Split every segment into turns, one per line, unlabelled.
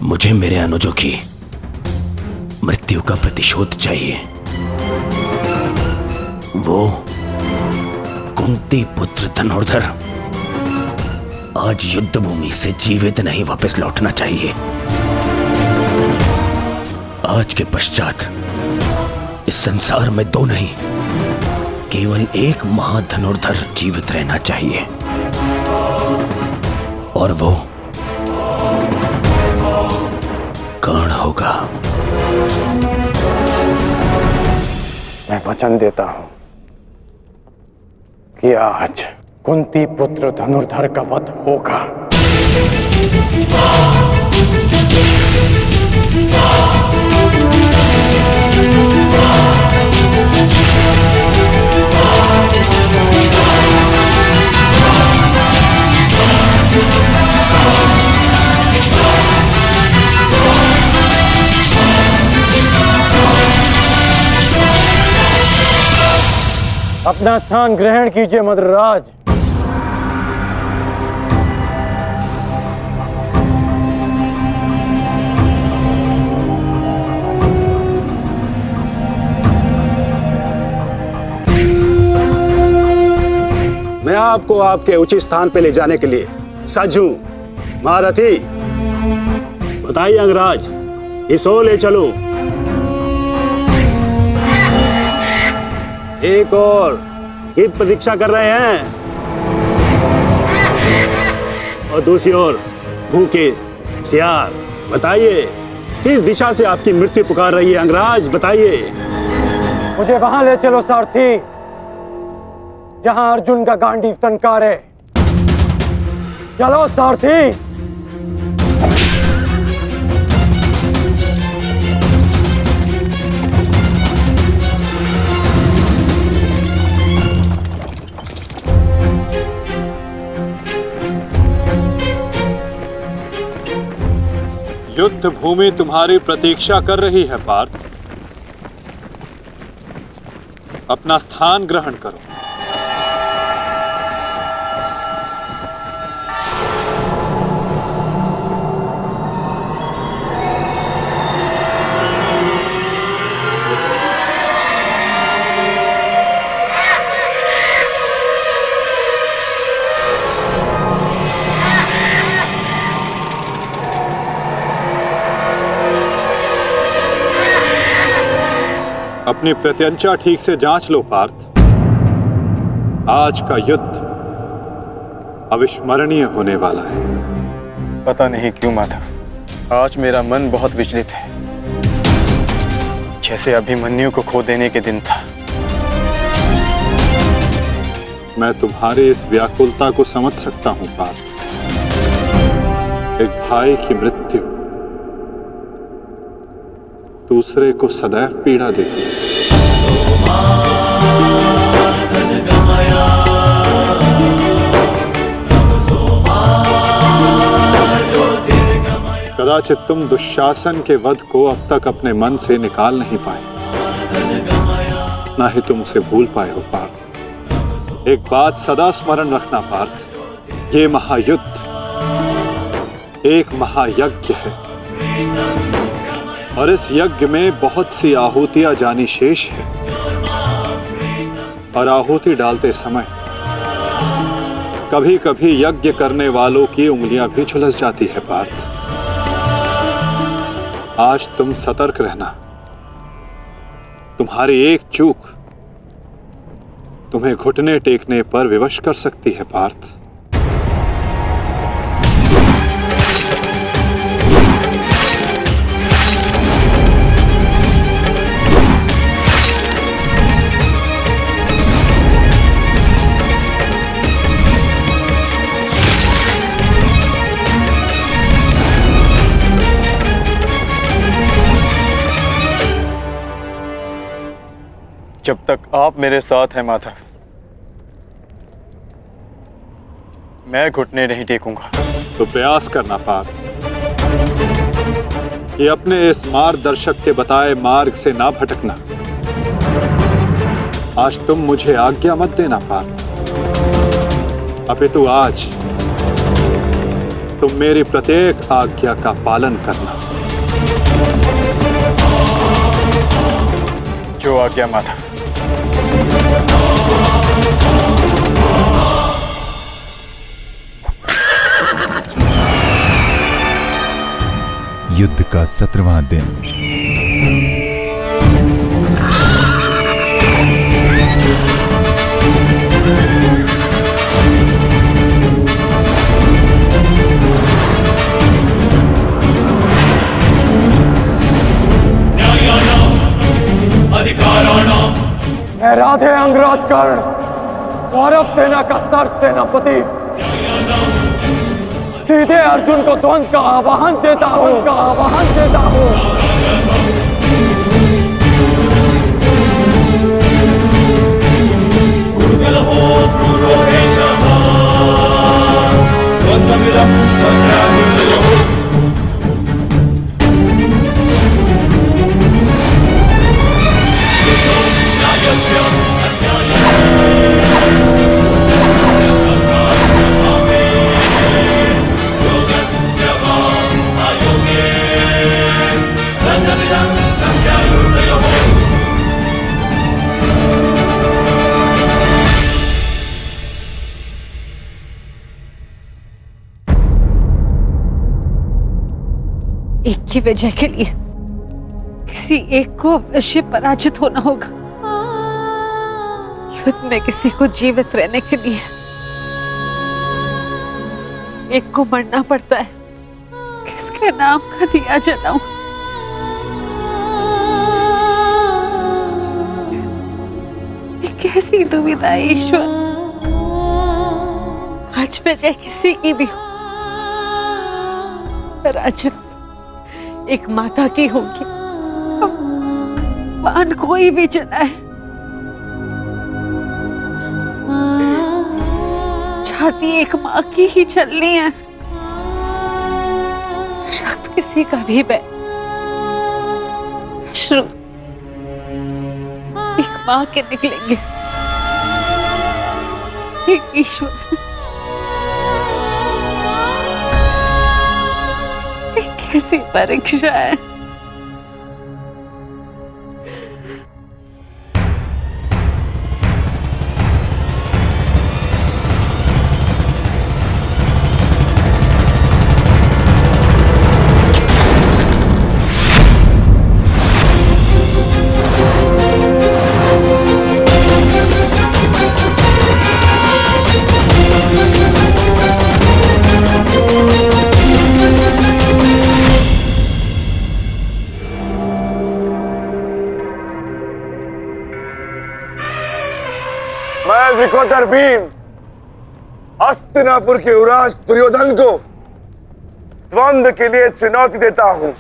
मुझे मेरे अनुजों की मृत्यु का प्रतिशोध चाहिए। वो कुंती पुत्र धनुर्धर आज युद्ध भूमि से जीवित नहीं वापस लौटना चाहिए। आज के पश्चात इस संसार में दो नहीं, केवल एक महाधनुर्धर जीवित रहना चाहिए, और वो कर्ण होगा।
मैं वचन देता हूं कि आज कुंती पुत्र धनुर्धर का वध होगा। अपना स्थान ग्रहण कीजिए मद्रराज।
मैं आपको आपके उचित स्थान पे ले जाने के लिए सज्ज हूं। महारथी, बताइए अंगराज, इस ओर ले चलो। एक और की प्रतीक्षा कर रहे हैं, और दूसरी ओर भूखे सियार। बताइए किस दिशा से आपकी मृत्यु पुकार रही है अंगराज, बताइए।
मुझे वहां ले चलो सारथी, जहां अर्जुन का गांडीव टंकारे। चलो सारथी।
युद्ध भूमि तुम्हारी प्रतीक्षा कर रही है पार्थ। अपना स्थान ग्रहण करो। अपनी प्रत्यंचा ठीक से जांच लो पार्थ। आज का युद्ध अविस्मरणीय होने वाला है।
पता नहीं क्यों माधव, आज मेरा मन बहुत विचलित है, जैसे अभिमन्यु को खो देने के दिन था।
मैं तुम्हारी इस व्याकुलता को समझ सकता हूं पार्थ। एक भाई की मृत्यु दूसरे को सदैव पीड़ा देती है। कदाचित तुम दुशासन के वध को अब तक अपने मन से निकाल नहीं पाए, ना ही तुम उसे भूल पाए हो पार्थ। एक बात सदा स्मरण रखना पार्थ, ये महायुद्ध एक महायज्ञ है, और इस यज्ञ में बहुत सी आहुतियां जानी शेष है, और आहुति डालते समय कभी कभी यज्ञ करने वालों की उंगलियां भी झुलस जाती है पार्थ। आज तुम सतर्क रहना। तुम्हारी एक चूक तुम्हें घुटने टेकने पर विवश कर सकती है पार्थ।
जब तक आप मेरे साथ हैं माधव, मैं घुटने नहीं टेकूंगा।
तो प्रयास करना पार्थ कि अपने इस मार्गदर्शक के बताए मार्ग से ना भटकना। आज तुम मुझे आज्ञा मत देना पार्थ, अपितु आज तुम मेरी प्रत्येक आज्ञा का पालन करना।
जो आज्ञा माता।
युद्ध का 17वां दिन।
मैं राधे अंगराज कर्ण, सौरभ सेना का सर सेनापति, सीधे अर्जुन को द्वंद्व का आह्वान देता हूं।
एक की वजह के लिए किसी एक को अवश्य पराजित होना होगा। युद्ध में किसी को जीवित रहने के लिए एक को मरना पड़ता है। किसके नाम का दिया जलाऊं? ये कैसी दुविधा है ईश्वर। आज वजह किसी की भी हो, पराजित एक माता की होगी। बाण कोई भी चलाए, छाती एक माँ की ही चलनी है। रक्त किसी का भी बहे, अश्रु एक माँ के निकलेंगे। एक ईश्वर, कैसी परीक्षा है।
मैं विकोदर भीम हस्तिनापुर के युवराज दुर्योधन को द्वंद्व के लिए चुनौती देता हूं।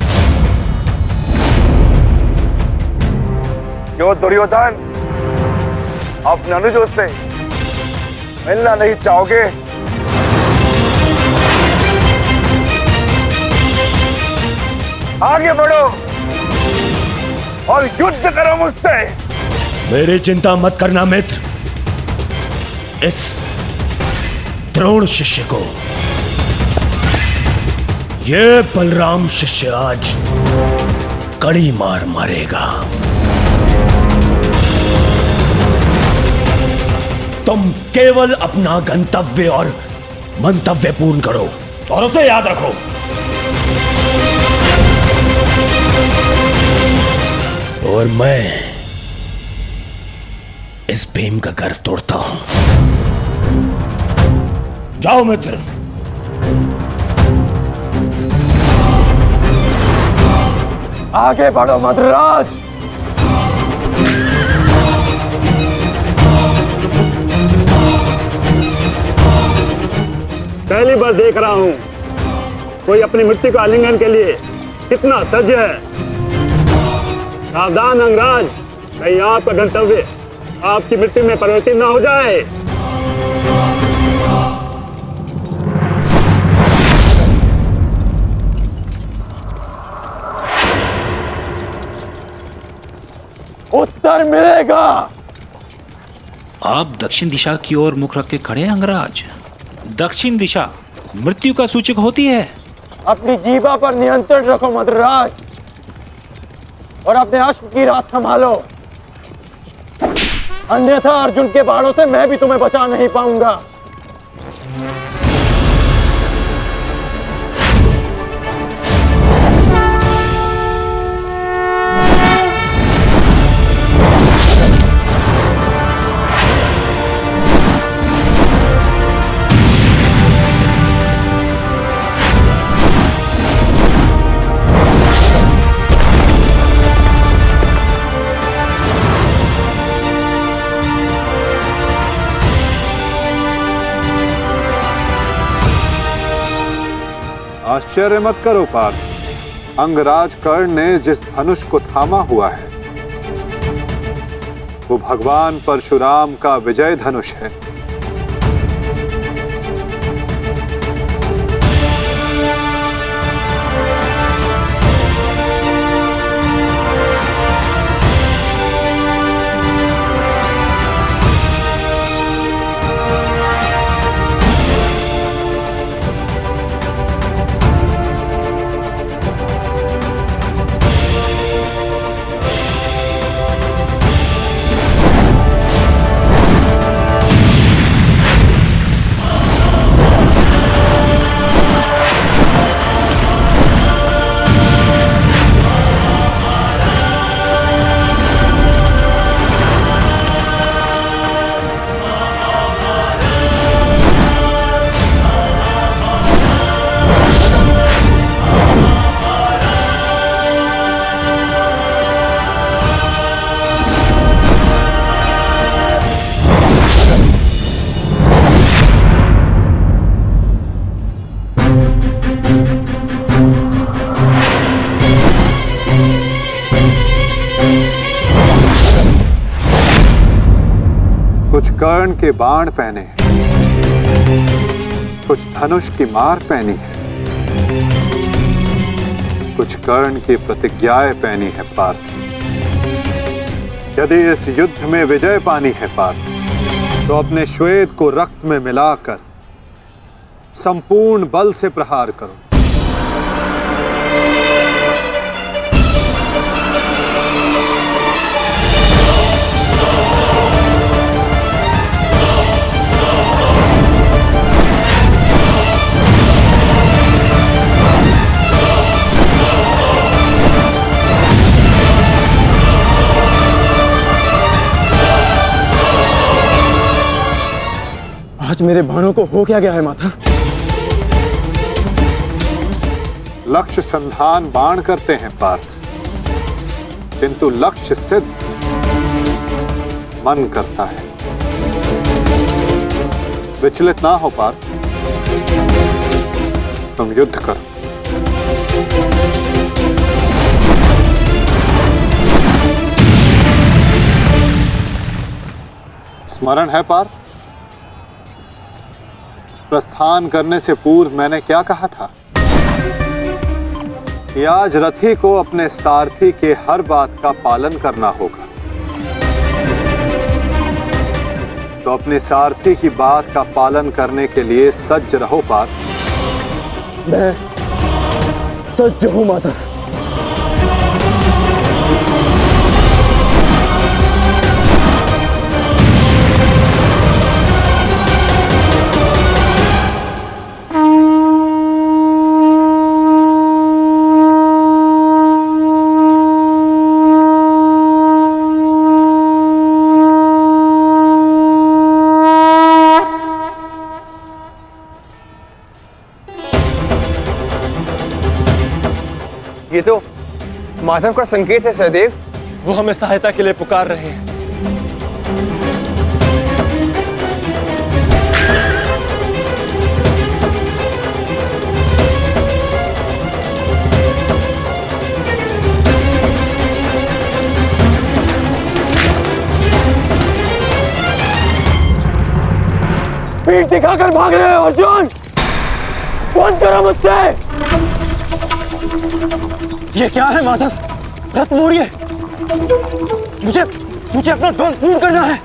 क्यों दुर्योधन, अपने अनुजों से मिलना नहीं चाहोगे? आगे बढ़ो और युद्ध करो मुझसे।
मेरी चिंता मत करना मित्र। इस द्रोण शिष्य को, ये बलराम शिष्य आज कड़ी मार मारेगा। तुम केवल अपना गंतव्य और मंतव्य पूर्ण करो और उसे याद रखो। और मैं इस भीम का गर्व तोड़ता हूं। जाओ मित्र।
आगे बढ़ो मद्रराज।
पहली बार देख रहा हूं कोई अपनी मृत्यु का आलिंगन के लिए कितना सज्ज है। सावधान अंगराज, कहीं आपका गंतव्य आपकी मृत्यु में परिवर्तित ना हो जाए।
उत्तर मिलेगा।
आप दक्षिण दिशा की ओर मुख रख के खड़े हैं अंगराज। दक्षिण दिशा
मृत्यु का सूचक होती है।
अपनी जीभा पर नियंत्रण रखो मद्रराज, और अपने अश्व की रात संभालो, अन्यथा अर्जुन के बाणों से मैं भी तुम्हें बचा नहीं पाऊंगा।
आश्चर्य मत करो पार्थ, अंगराज कर्ण ने जिस धनुष को थामा हुआ है वो भगवान परशुराम का विजय धनुष है। कुछ कर्ण के बाण पहने हैं, कुछ धनुष की मार पहनी है, कुछ कर्ण की प्रतिज्ञाएं पहनी है पार्थ। यदि इस युद्ध में विजय पानी है पार्थ, तो अपने श्वेत को रक्त में मिलाकर संपूर्ण बल से प्रहार करो।
आज मेरे बाणों को हो क्या गया है माता?
लक्ष्य संधान बाण करते हैं पार्थ, किंतु लक्ष्य सिद्ध मन करता है। विचलित ना हो पार्थ, तुम युद्ध करो। स्मरण है पार्थ, प्रस्थान करने से पूर्व मैंने क्या कहा था कि आज रथी को अपने सारथी के हर बात का पालन करना होगा। तो अपने सारथी की बात का पालन करने के लिए सज्ज रहो पार्थ।
मैं सज्ज हूं माता।
ये तो माधव का संकेत है सहदेव।
वो हमें सहायता के लिए पुकार रहे हैं। पीठ दिखाकर भाग रहे हो अर्जुन, बंद करो मुझसे। ये क्या है माधव? रथ मोड़िए, मुझे अपना द्वंद पूर्ण करना है।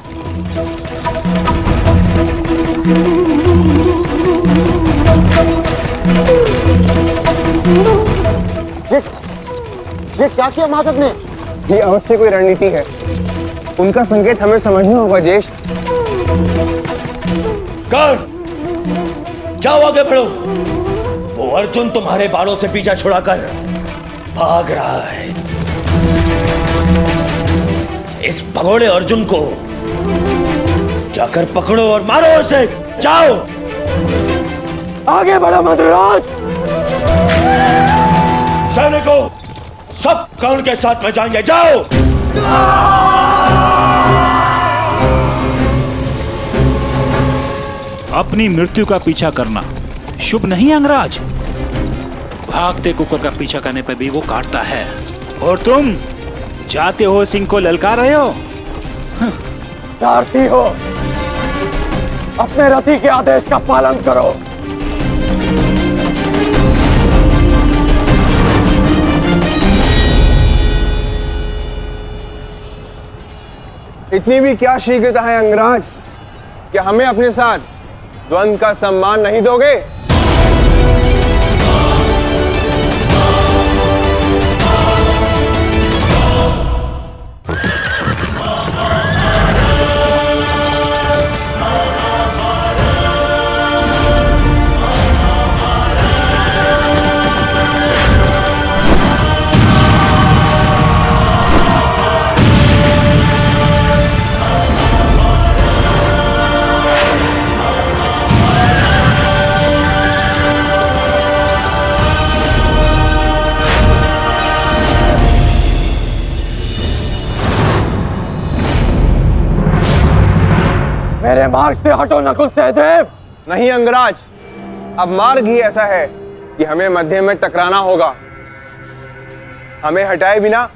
ये क्या किया माधव ने?
ये अवश्य कोई रणनीति है। उनका संकेत हमें समझना होगा ज्येष्ठ।
कर जाओ, आगे बढ़ो। वो अर्जुन तुम्हारे बालों से पीछा छुड़ाकर भाग रहा है। इस भगोड़े अर्जुन को जाकर पकड़ो और मारो उसे। जाओ,
आगे बढ़ो मद्राज।
सैनिकों, सब कर्ण के साथ में जाएंगे। जाओ।
अपनी मृत्यु का पीछा करना शुभ नहीं अंगराज। भागते कुकुर का पीछा करने पर भी वो काटता है, और तुम जाते हो सिंह को ललकार रहे हो।
सारथी हो, अपने रथी के आदेश का पालन करो।
इतनी भी क्या शीघ्रता है अंगराज? क्या हमें अपने साथ द्वंद्व का सम्मान नहीं दोगे?
मेरे मार्ग से हटो नकुल सहदेव।
नहीं अंगराज, अब मार्ग ही ऐसा है कि हमें मध्य में टकराना होगा। हमें हटाए बिना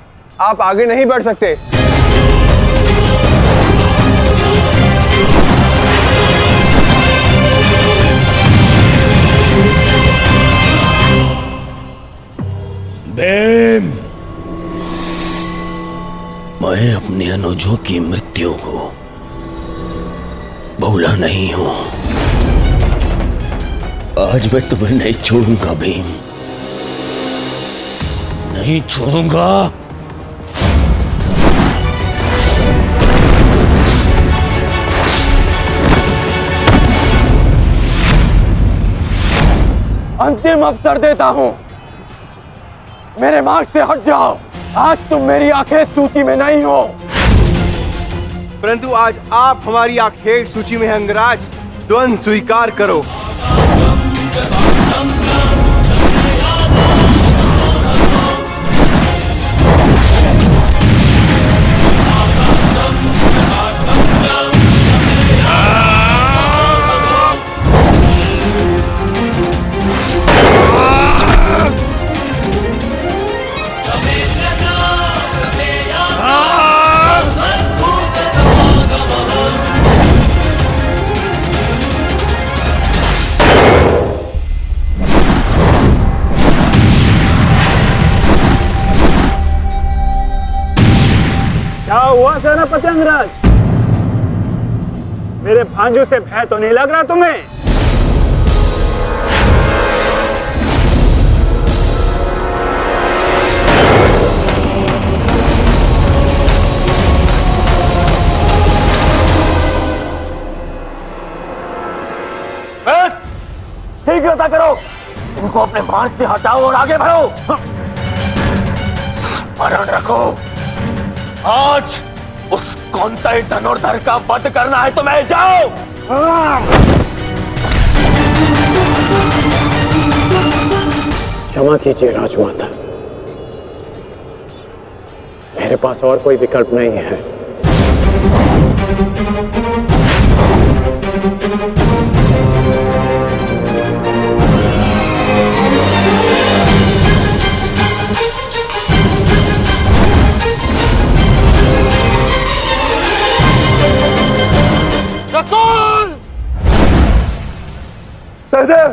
आप आगे नहीं बढ़ सकते।
भीम, मैं अपने अनुजों की मृत्यु को भूला नहीं हूं। आज मैं तुम्हें नहीं छोड़ूंगा भीम, नहीं छोड़ूंगा।
अंतिम अवसर देता हूं, मेरे मार्ग से हट जाओ। आज तुम मेरी आखिर सूची में नहीं हो,
परंतु आज आप हमारी आखेट सूची में हैं अंगराज। द्वंद्व स्वीकार करो।
क्या हुआ सेनापति अंगराज? मेरे भांजू से भय तो नहीं लग रहा तुम्हें?
शीघ्रता करो, इनको अपने मार्ग से हटाओ और आगे बढ़ो। स्मरण रखो, आज उस कौंतई धनुर्धर का वध करना है तुम्हें। जाओ। क्षमा कीजिए राजमाता, मेरे पास और कोई विकल्प नहीं है। सहदेव,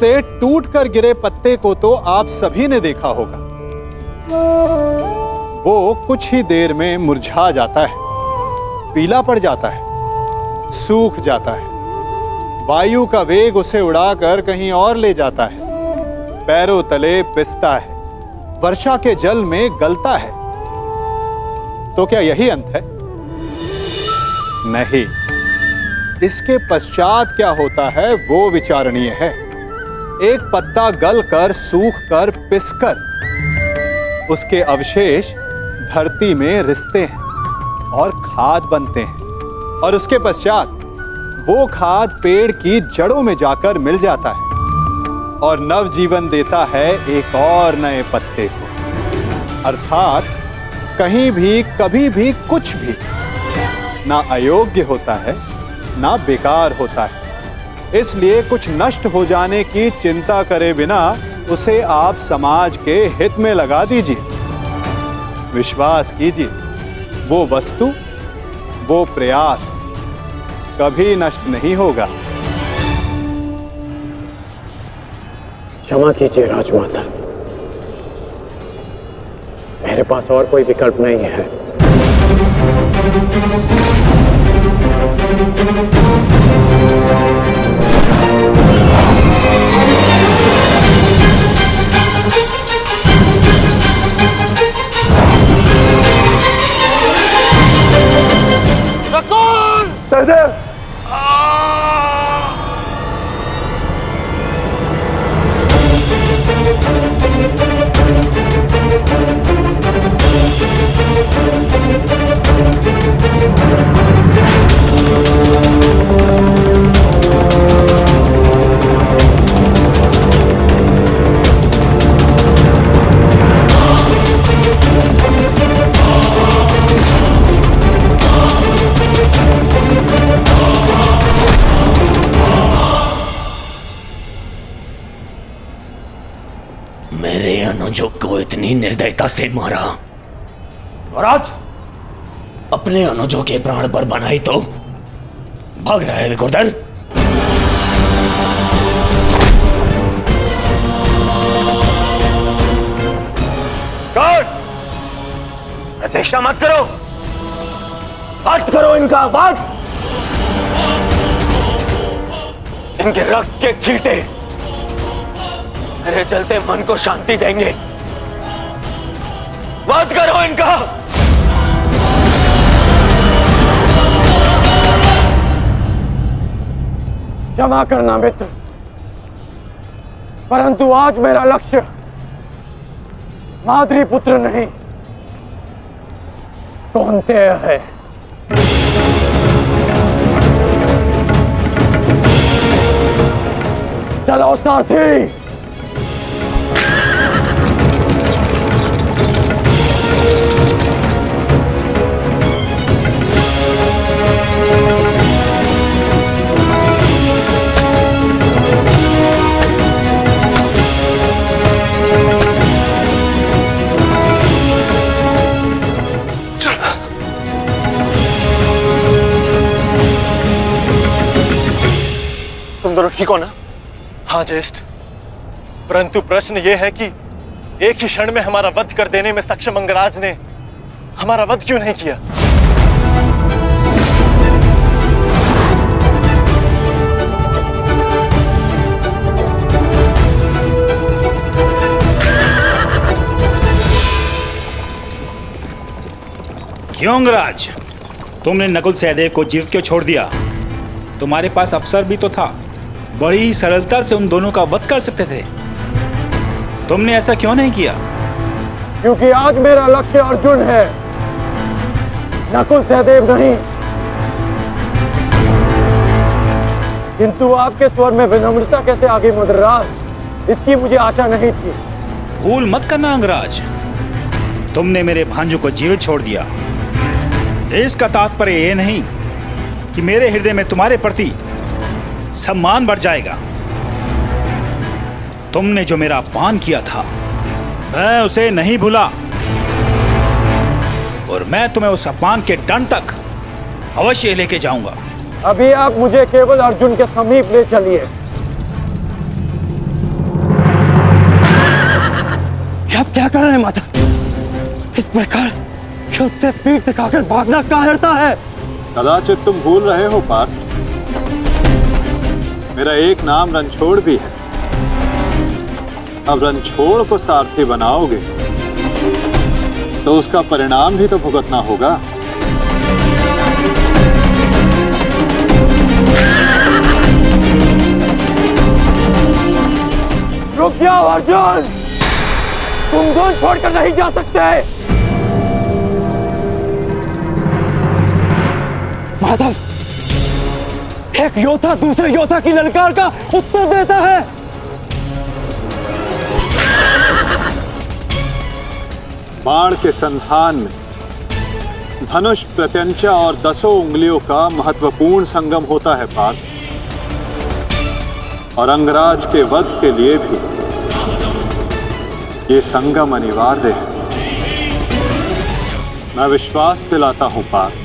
से टूटकर गिरे पत्ते को तो आप सभी ने देखा होगा। वो कुछ ही देर में मुरझा जाता है, पीला पड़ जाता है, सूख जाता है। वायु का वेग उसे उड़ाकर कहीं और ले जाता है, पैरों तले पिसता है, वर्षा के जल में गलता है। तो क्या यही अंत है? नहीं, इसके पश्चात क्या होता है वो विचारणीय है। एक पत्ता गलकर, सूखकर, पिसकर उसके अवशेष धरती में रिसते हैं और खाद बनते हैं, और उसके पश्चात वो खाद पेड़ की जड़ों में जाकर मिल जाता है और नवजीवन देता है एक और नए पत्ते को। अर्थात कहीं भी, कभी भी, कुछ भी ना अयोग्य होता है, ना बेकार होता है। इसलिए कुछ नष्ट हो जाने की चिंता करे बिना उसे आप समाज के हित में लगा दीजिए। विश्वास कीजिए, वो वस्तु, वो प्रयास कभी नष्ट नहीं होगा।
क्षमा कीजिए राजमाता, मेरे पास और कोई विकल्प नहीं है।
सहदेव,
मेरे अनुजों को इतनी निर्दयता से मारा और आज अपने अनुजों के प्राण पर बनाई तो भाग रहा है विकुर्धन। प्रतीक्षा मत करो, वध करो इनका, वध। इनके रक्त के छींटे मेरे चलते मन को शांति देंगे। वध करो इनका।
क्षमा करना मित्र, परंतु आज मेरा लक्ष्य माद्री पुत्र नहीं, कौन्तेय है। चलो सारथी।
तुम दोनों ठीक हो ना?
हाँ ज्येष्ठ, परंतु प्रश्न यह है कि एक ही क्षण में हमारा वध कर देने में सक्षम अंगराज ने हमारा वध क्यों नहीं किया?
क्यों अंगराज, तुमने नकुल सहदेव को जीवित क्यों छोड़ दिया? तुम्हारे पास अवसर भी तो था, बड़ी सरलता से उन दोनों का वध कर सकते थे। तुमने ऐसा क्यों नहीं किया?
क्योंकि आज मेरा लक्ष्य अर्जुन है, नकुल सहदेव नहीं। किंतु आपके स्वर में विनम्रता कैसे आगे मदराज, इसकी मुझे आशा नहीं थी।
भूल मत करना अंगराज, तुमने मेरे भांजू को जीवित छोड़ दिया। इसका तात्पर्य यह नहीं कि मेरे हृदय में तुम्हारे प्रति सम्मान बढ़ जाएगा। तुमने जो मेरा अपमान किया था, मैं उसे नहीं भूला, और मैं तुम्हें उस अपमान के दंड तक अवश्य लेके जाऊंगा।
अभी आप मुझे केवल अर्जुन के समीप ले चलिए, क्या कर रहे हैं माधव? इस प्रकार युद्ध से पीठ दिखाकर भागना कायरता है।
कदाचित तुम भूल रहे हो पार्थ, मेरा एक नाम रणछोड़ भी है। अब रणछोड़ को सारथी बनाओगे तो उसका परिणाम भी तो भुगतना होगा।
रुक जाओ अर्जुन, तुम गोंद छोड़कर नहीं जा सकते। माधव, एक योद्धा दूसरे योद्धा की ललकार का उत्तर देता है।
बाण के संधान में धनुष, प्रत्यंचा और 10 उंगलियों का महत्वपूर्ण संगम होता है पार्थ, और अंगराज के वध के लिए भी ये संगम अनिवार्य है। मैं विश्वास दिलाता हूं पार्थ,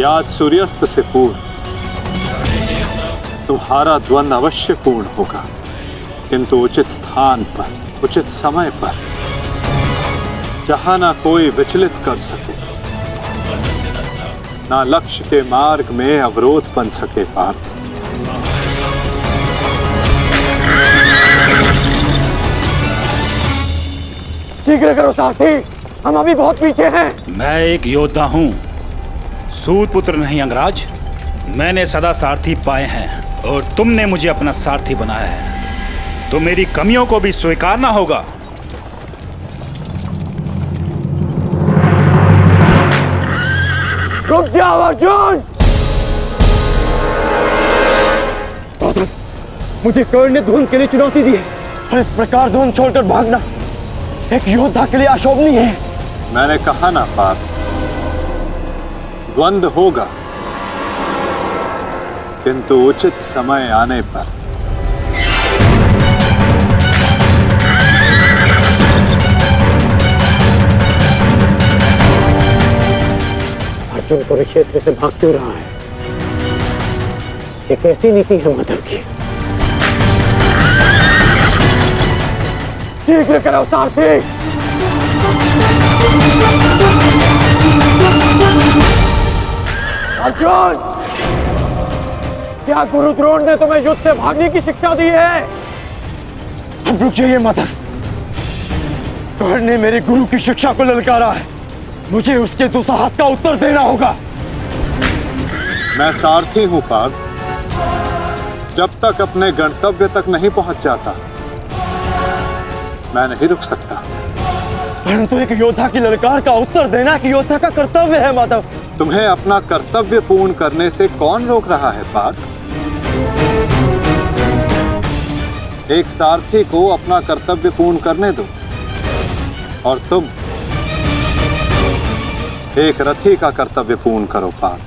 आज सूर्यास्त से पूर्व तुम्हारा द्वंद अवश्य पूर्ण होगा, किंतु उचित स्थान पर, उचित समय पर, जहां ना कोई विचलित कर सके, ना लक्ष्य के मार्ग में अवरोध बन सके पार्थ।
शीघ्र करो सारथी, हम अभी बहुत पीछे हैं।
मैं एक योद्धा हूं, सूत पुत्र नहीं अंगराज। मैंने सदा सारथी पाए हैं और तुमने मुझे अपना सारथी बनाया है, तो मेरी कमियों को भी स्वीकारना होगा।
रुक जाओ अर्जुन। मुझे कर्ण ने धुन के लिए चुनौती दी है, और इस प्रकार धुन छोड़कर भागना एक योद्धा के लिए अशोभनीय है।
मैंने कहा ना पार्थ, द्वंद होगा, किंतु उचित समय आने पर।
अर्जुन कुरुक्षेत्र से भाग क्यों रहा है? ये कैसी नीति है माधव की? शीघ्र करो सारथी। अर्जुन, क्या गुरु द्रोण ने तुम्हें युद्ध से भागने की शिक्षा दी है? अब रुक जाइए माधव, कर्ण ने मेरे गुरु की शिक्षा को ललकारा है, मुझे उसके दुस्साहस का उत्तर देना होगा।
मैं सारथी हूं पार्थ, जब तक अपने गंतव्य तक नहीं पहुंच जाता मैं नहीं रुक सकता।
परंतु एक योद्धा की ललकार का उत्तर देना एक योद्धा का कर्तव्य है माधव।
तुम्हें अपना कर्तव्य पूर्ण करने से कौन रोक रहा है पार्थ? एक सारथी को अपना कर्तव्य पूर्ण करने दो, और तुम एक रथी का कर्तव्य पूर्ण करो पार्थ।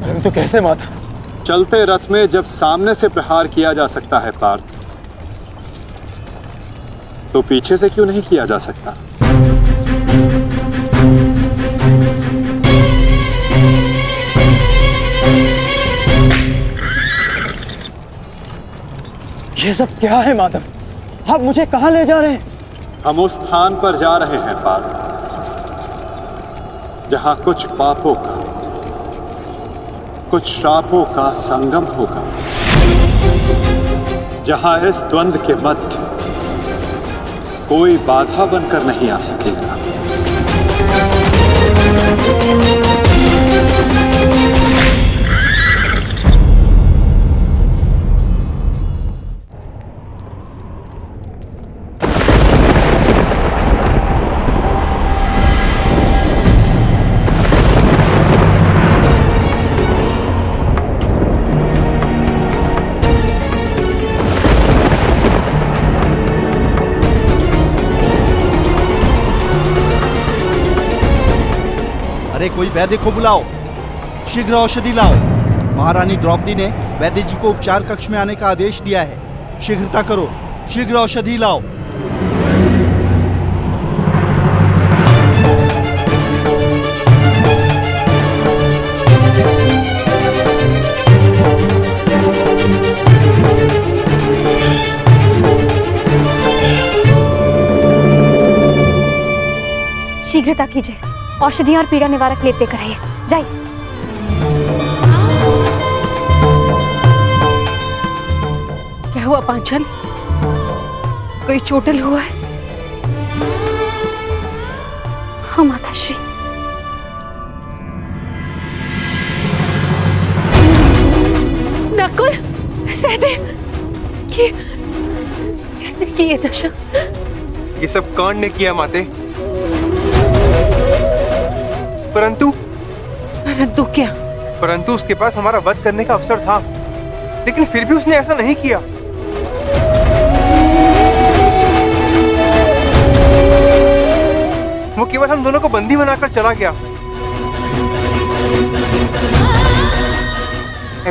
परंतु कैसे माधव?
चलते रथ में जब सामने से प्रहार किया जा सकता है पार्थ, तो पीछे से क्यों नहीं किया जा सकता?
ये सब क्या है माधव? आप मुझे कहां ले जा रहे हैं?
हम उस स्थान पर जा रहे हैं पार्थ, जहां कुछ पापों का, कुछ श्रापों का संगम होगा, जहां इस द्वंद के मध्य कोई बाधा बनकर नहीं आ सकेगा।
अरे कोई वैद्य को बुलाओ, शीघ्र औषधि लाओ। महारानी द्रौपदी ने वैद्य जी को उपचार कक्ष में आने का आदेश दिया है। शीघ्रता करो, शीघ्र औषधि लाओ।
शीघ्रता कीजिए, औषधियां और पीड़ा निवारक लेप लेकर आइए। जाइए।
क्या हुआ पांचाली? कोई चोटिल हुआ है?
हाँ माताश्री।
नकुल, सहदेव, किसने की ये दशा?
ये सब कर्ण ने किया माते। परंतु
क्या?
परंतु उसके पास हमारा वध करने का अवसर था, लेकिन फिर भी उसने ऐसा नहीं किया। वो केवल हम दोनों को बंदी बनाकर चला गया।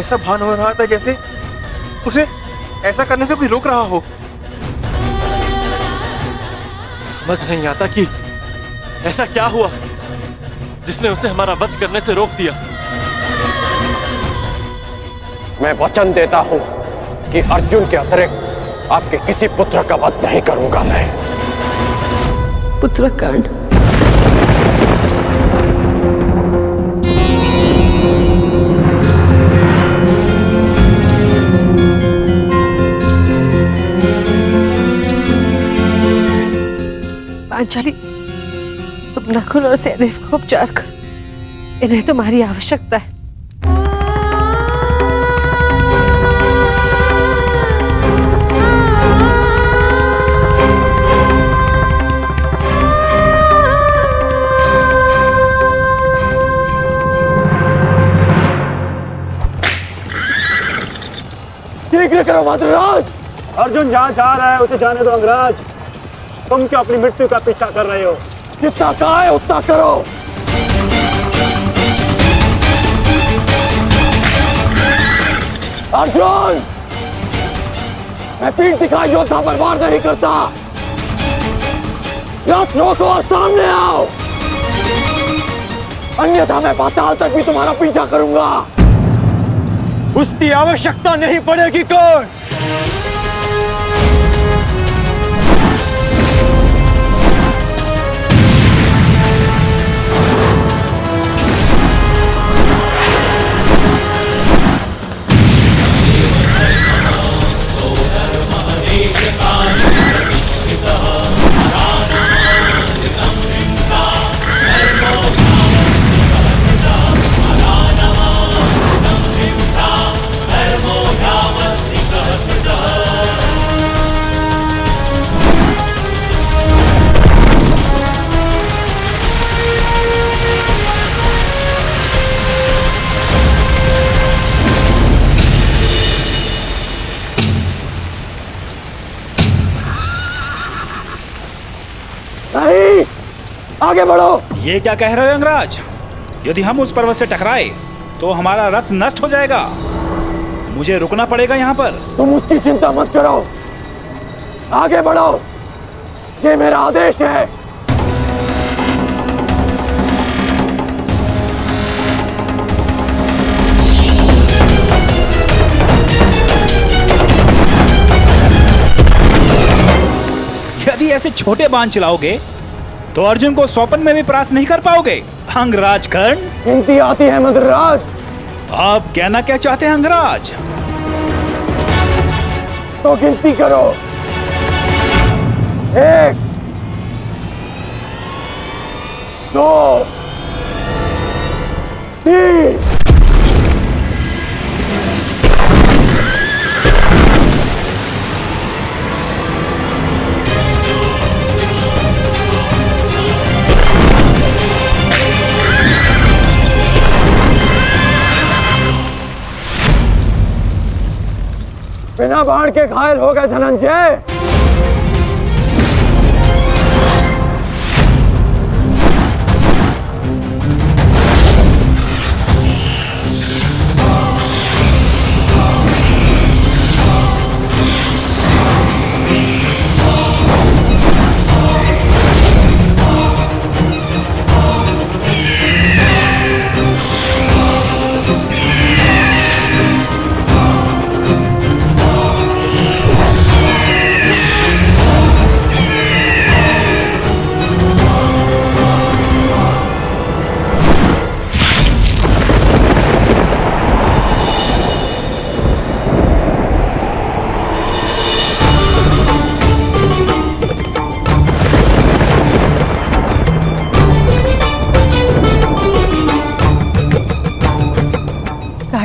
ऐसा भान हो रहा था जैसे उसे ऐसा करने से कोई रोक रहा हो।
समझ नहीं आता कि ऐसा क्या हुआ जिसने उसे हमारा वध करने से रोक दिया।
मैं वचन देता हूं कि अर्जुन के अतिरिक्त आपके किसी पुत्र का वध नहीं करूंगा मैं।
पुत्र कर्ण, पांचाली, तुम नकुल और सहदेव को उपचार कर, इन्हें तुम्हारी आवश्यकता है।
शीघ्र करो मद्रराज।
अर्जुन जहाँ जा रहा है उसे जाने दो अंगराज। तुम क्यों अपनी मृत्यु का पीछा कर रहे हो?
जितना कहा है उतना करो। अर्जुन, मैं पीठ दिखाई योद्धा पर वार नहीं करता। रथ रोको और सामने आओ, अन्यथा मैं पाताल तक भी तुम्हारा पीछा करूंगा। उसकी आवश्यकता नहीं पड़ेगी। कौन? नहीं, आगे बढ़ो।
ये क्या कह रहे हो अंगराज? यदि हम उस पर्वत से टकराए तो हमारा रथ नष्ट हो जाएगा। मुझे रुकना पड़ेगा यहाँ पर।
तुम उसकी चिंता मत करो, आगे बढ़ो, ये मेरा आदेश है।
यदि ऐसे छोटे बाण चलाओगे तो अर्जुन को स्वप्न में भी परास्त नहीं कर पाओगे। अंगराज कर्ण,
गिनती आती है मद्रराज।
आप कहना क्या चाहते हैं अंगराज?
तो गिनती करो। 1, 2, 3। बिना बाण के घायल हो गए धनंजय।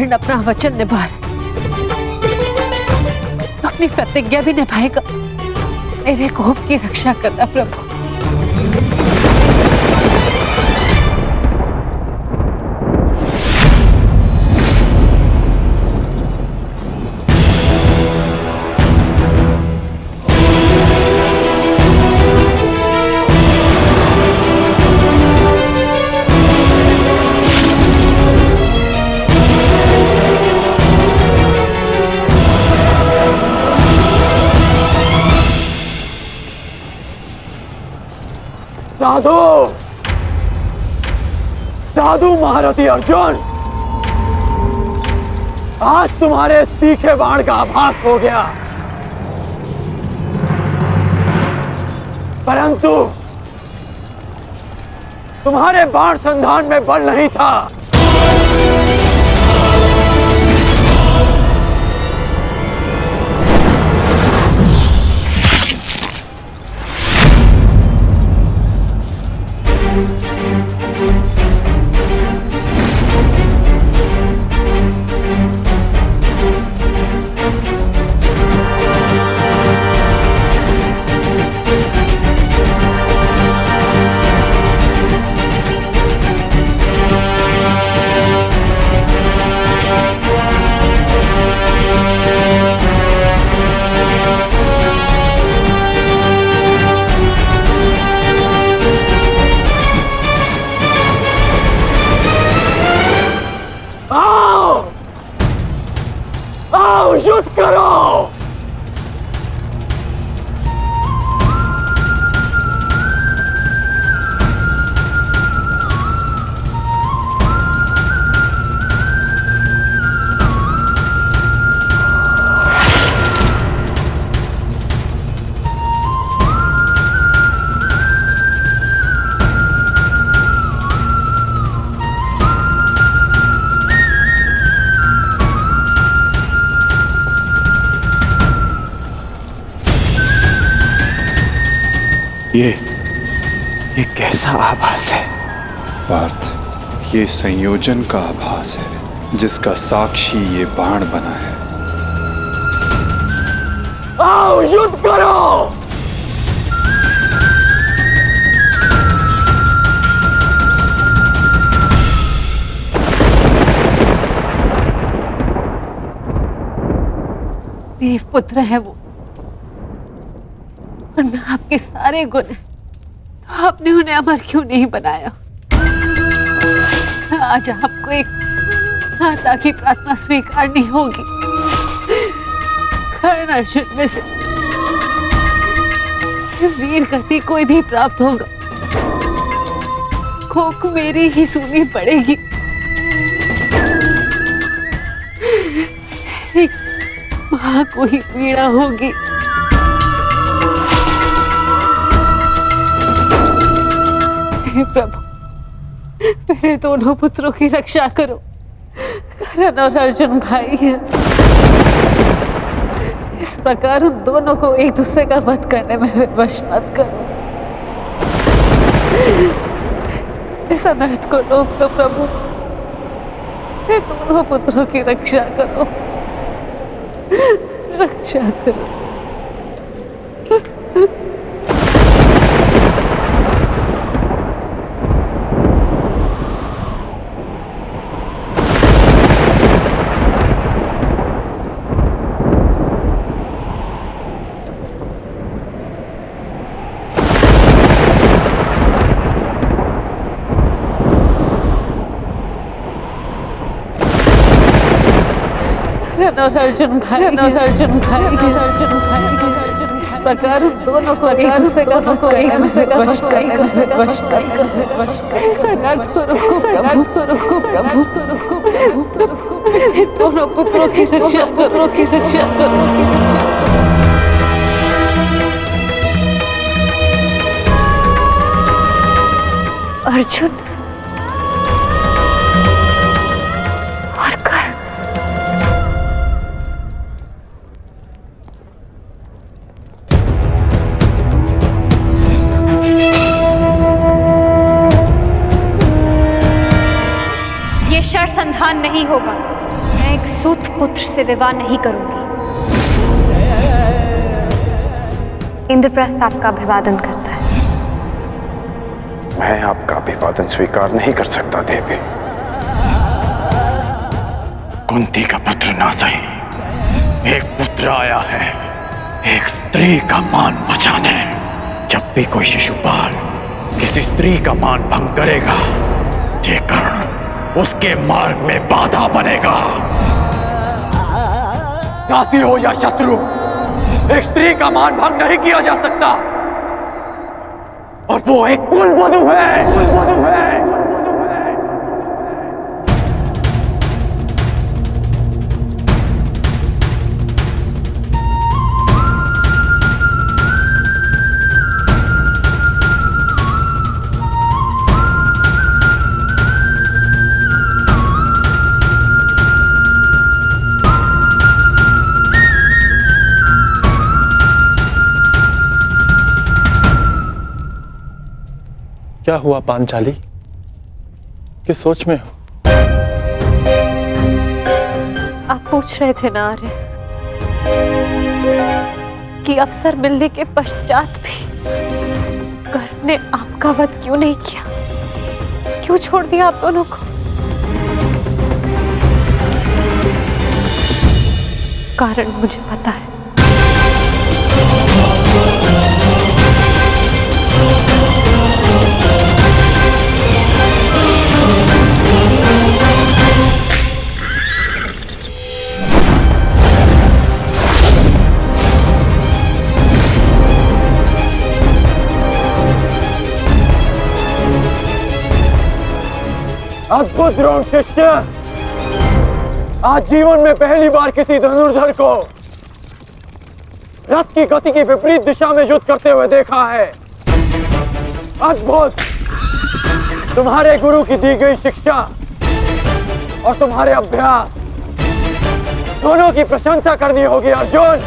कर्ण अपना वचन निभा रहा है, तो अपनी प्रतिज्ञा भी निभाएगा। मेरे कोप की रक्षा करना प्रभु।
साधु, साधु महारथी अर्जुन, आज तुम्हारे तीखे बाण का आभास हो गया, परंतु तुम्हारे बाण संधान में बल नहीं था। युद्ध करो।
ये कैसा आभास है पार्थ? ये संयोजन का आभास है जिसका साक्षी ये बाण बना है।
आओ युद्ध करो।
देवपुत्र है वो, और मैं आपके सारे गुण हैं, तो आपने उन्हें अमर क्यों नहीं बनाया? आज आपको एक माता की प्रार्थना स्वीकारनी होगी। कर्ण अर्जुन में से वीर गति कोई भी प्राप्त होगा, कोक मेरी ही सुननी पड़ेगी। एक मां को ही पीड़ा होगी। प्रभु, मेरे दोनों पुत्रों की रक्षा करो। कर्ण और अर्जुन भाई हैं। इस प्रकार उन दोनों को एक दूसरे का वध करने में विवश मत करो। इस अनर्थ को रोक लो प्रभु। मेरे दोनों पुत्रों की रक्षा करो, रक्षा करो। और अर्जुन भाई, अर्जुन भाई, अर्जुन भाई, इस प्रकार दोनों को एक दूसरे का वश दोनों पुत्रों की रक्षा करो।
अर्जुन और कर्ण,
ये शर संधान नहीं होगा।
एक सूत पुत्र से विवाह नहीं करूंगी। इंद्रप्रस्थ आपका अभिवादन करता है।
मैं आपका अभिवादन स्वीकार नहीं कर सकता देवी।
कुंती का पुत्र ना सही, एक पुत्र आया है एक स्त्री का मान बचाने। जब भी कोई शिशुपाल किसी स्त्री का मान भंग करेगा, ये कर्ण उसके मार्ग में बाधा बनेगा। दासी हो या शत्रु, एक स्त्री का मान भंग नहीं किया जा सकता, और वो एक कुलवधू है।
क्या हुआ पांचाली? किस सोच में हो?
आप पूछ रहे थे ना आर्य कि अवसर मिलने के पश्चात भी कर्ण ने आपका वध क्यों नहीं किया, क्यों छोड़ दिया आप दोनों को? कारण मुझे पता है।
अद्भुत द्रोण शिष्य, आज जीवन में पहली बार किसी धनुर्धर को रथ की गति की विपरीत दिशा में युद्ध करते हुए देखा है। अद्भुत! तुम्हारे गुरु की दी गई शिक्षा और तुम्हारे अभ्यास दोनों की प्रशंसा करनी होगी अर्जुन।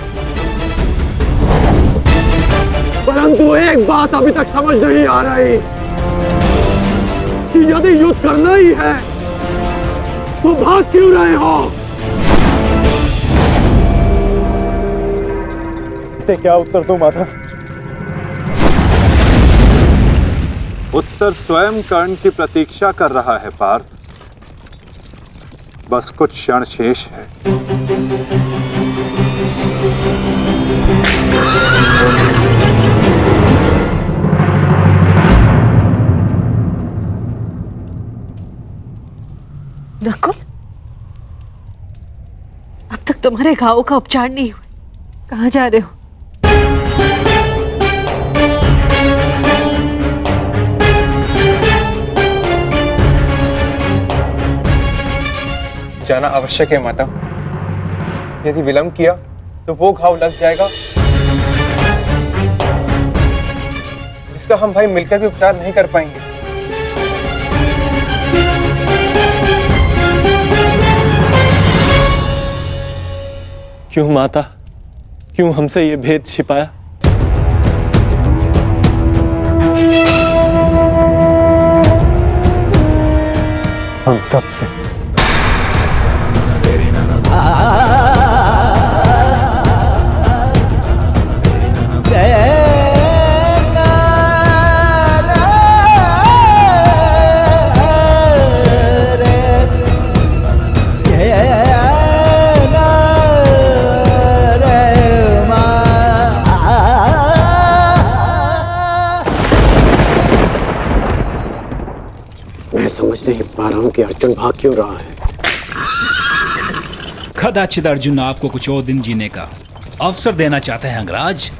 परंतु एक बात अभी तक समझ नहीं आ रही कि यदि युद्ध करना ही है तो भाग क्यों रहे हो? इसे क्या उत्तर दूं माधव?
उत्तर स्वयं कर्ण की प्रतीक्षा कर रहा है पार्थ। बस कुछ क्षण शेष है।
नकुल, अब तक तुम्हारे घावों का उपचार नहीं हुआ, कहाँ जा रहे हो?
जाना आवश्यक है माता। यदि विलंब किया तो वो घाव लग जाएगा जिसका हम भाई मिलकर भी उपचार नहीं कर पाएंगे।
क्यों माता, क्यों हमसे ये भेद छिपाया?
हम सबसे। मैं समझ नहीं पा रहा हूं कि अर्जुन भाग क्यों रहा है।
कदाचित अर्जुन आपको कुछ और दिन जीने का अवसर देना चाहते हैं अंगराज।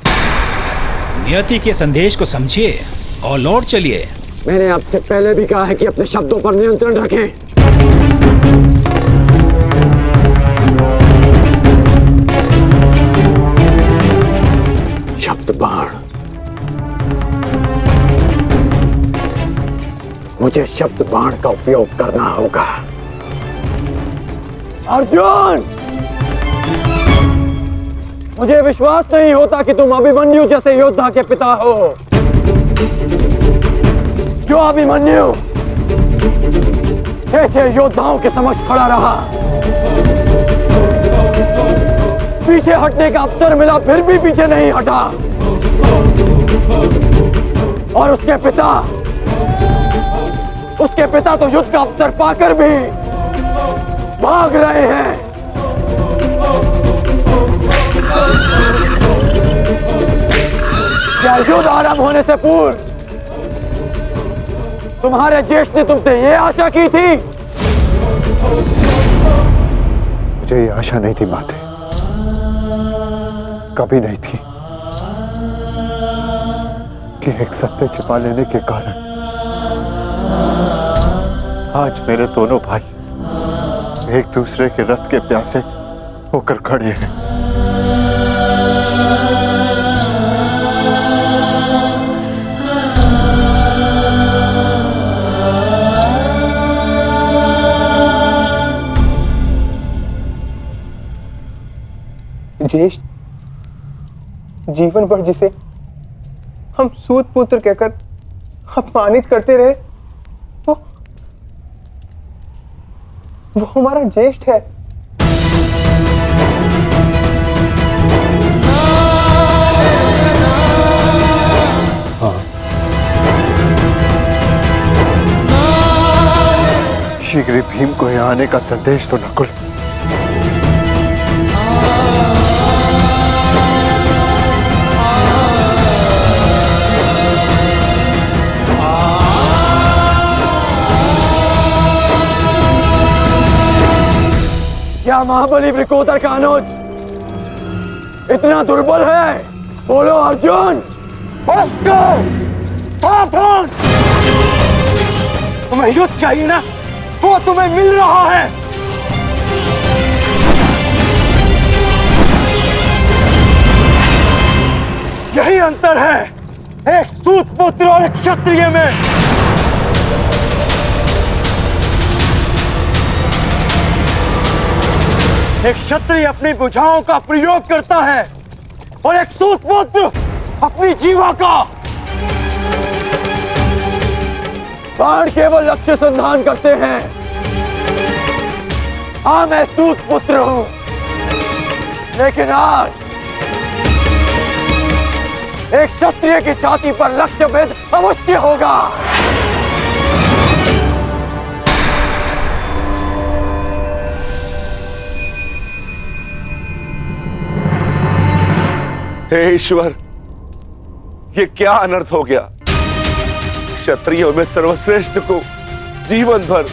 नियति के संदेश को समझिए और लौट चलिए।
मैंने आपसे पहले भी कहा है कि अपने शब्दों पर नियंत्रण रखें। शब्द बाण, मुझे शब्द बाण का उपयोग करना होगा। अर्जुन, मुझे विश्वास नहीं होता कि तुम अभिमन्यु जैसे योद्धा के पिता हो। क्यों अभिमन्यु ऐसे योद्धाओं के समक्ष खड़ा रहा? पीछे हटने का अवसर मिला फिर भी पीछे नहीं हटा। और उसके पिता तो युद्ध का अवसर पाकर भी भाग रहे हैं। क्या युद्ध आरंभ होने से पूर्व तुम्हारे ज्येष्ठ ने तुमसे ये आशा की थी?
मुझे ये आशा नहीं थी माते, कभी नहीं थी कि एक सत्य छिपा लेने के कारण आज मेरे दोनों भाई एक दूसरे के रथ के प्यासे होकर खड़े हैं।
ज्येष्ठ जीवन भर जिसे हम सूत पुत्र कहकर अपमानित करते रहे, वो हमारा ज्येष्ठ है।
शीघ्र ही भीम को यहाँ आने का संदेश तो नकुल।
क्या महाबली वृकोदर का अनुज इतना दुर्बल है? बोलो अर्जुन। उसको सावधान, तुम्हें युद्ध चाहिए ना, वो तुम्हें मिल रहा है। यही अंतर है एक सूत पुत्र और एक क्षत्रिय में। एक क्षत्रिय अपनी भुजाओं का प्रयोग करता है और एक सूत पुत्र अपनी जीवा का। बाण केवल लक्ष्य संधान करते हैं। हाँ, मैं सूत पुत्र हूं, लेकिन आज एक क्षत्रिय की छाती पर लक्ष्य भेद अवश्य होगा।
हे ईश्वर, ये क्या अनर्थ हो गया? क्षत्रियों में सर्वश्रेष्ठ को जीवन भर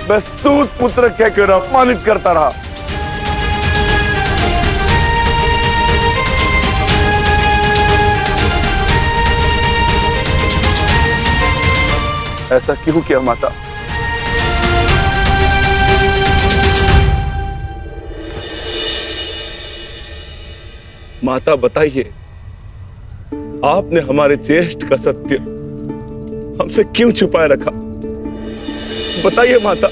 मैं सूत पुत्र कहकर अपमानित करता रहा। ऐसा क्यों किया माता? माता बताइए, आपने हमारे ज्येष्ठ का सत्य हमसे क्यों छुपाए रखा? बताइए माता।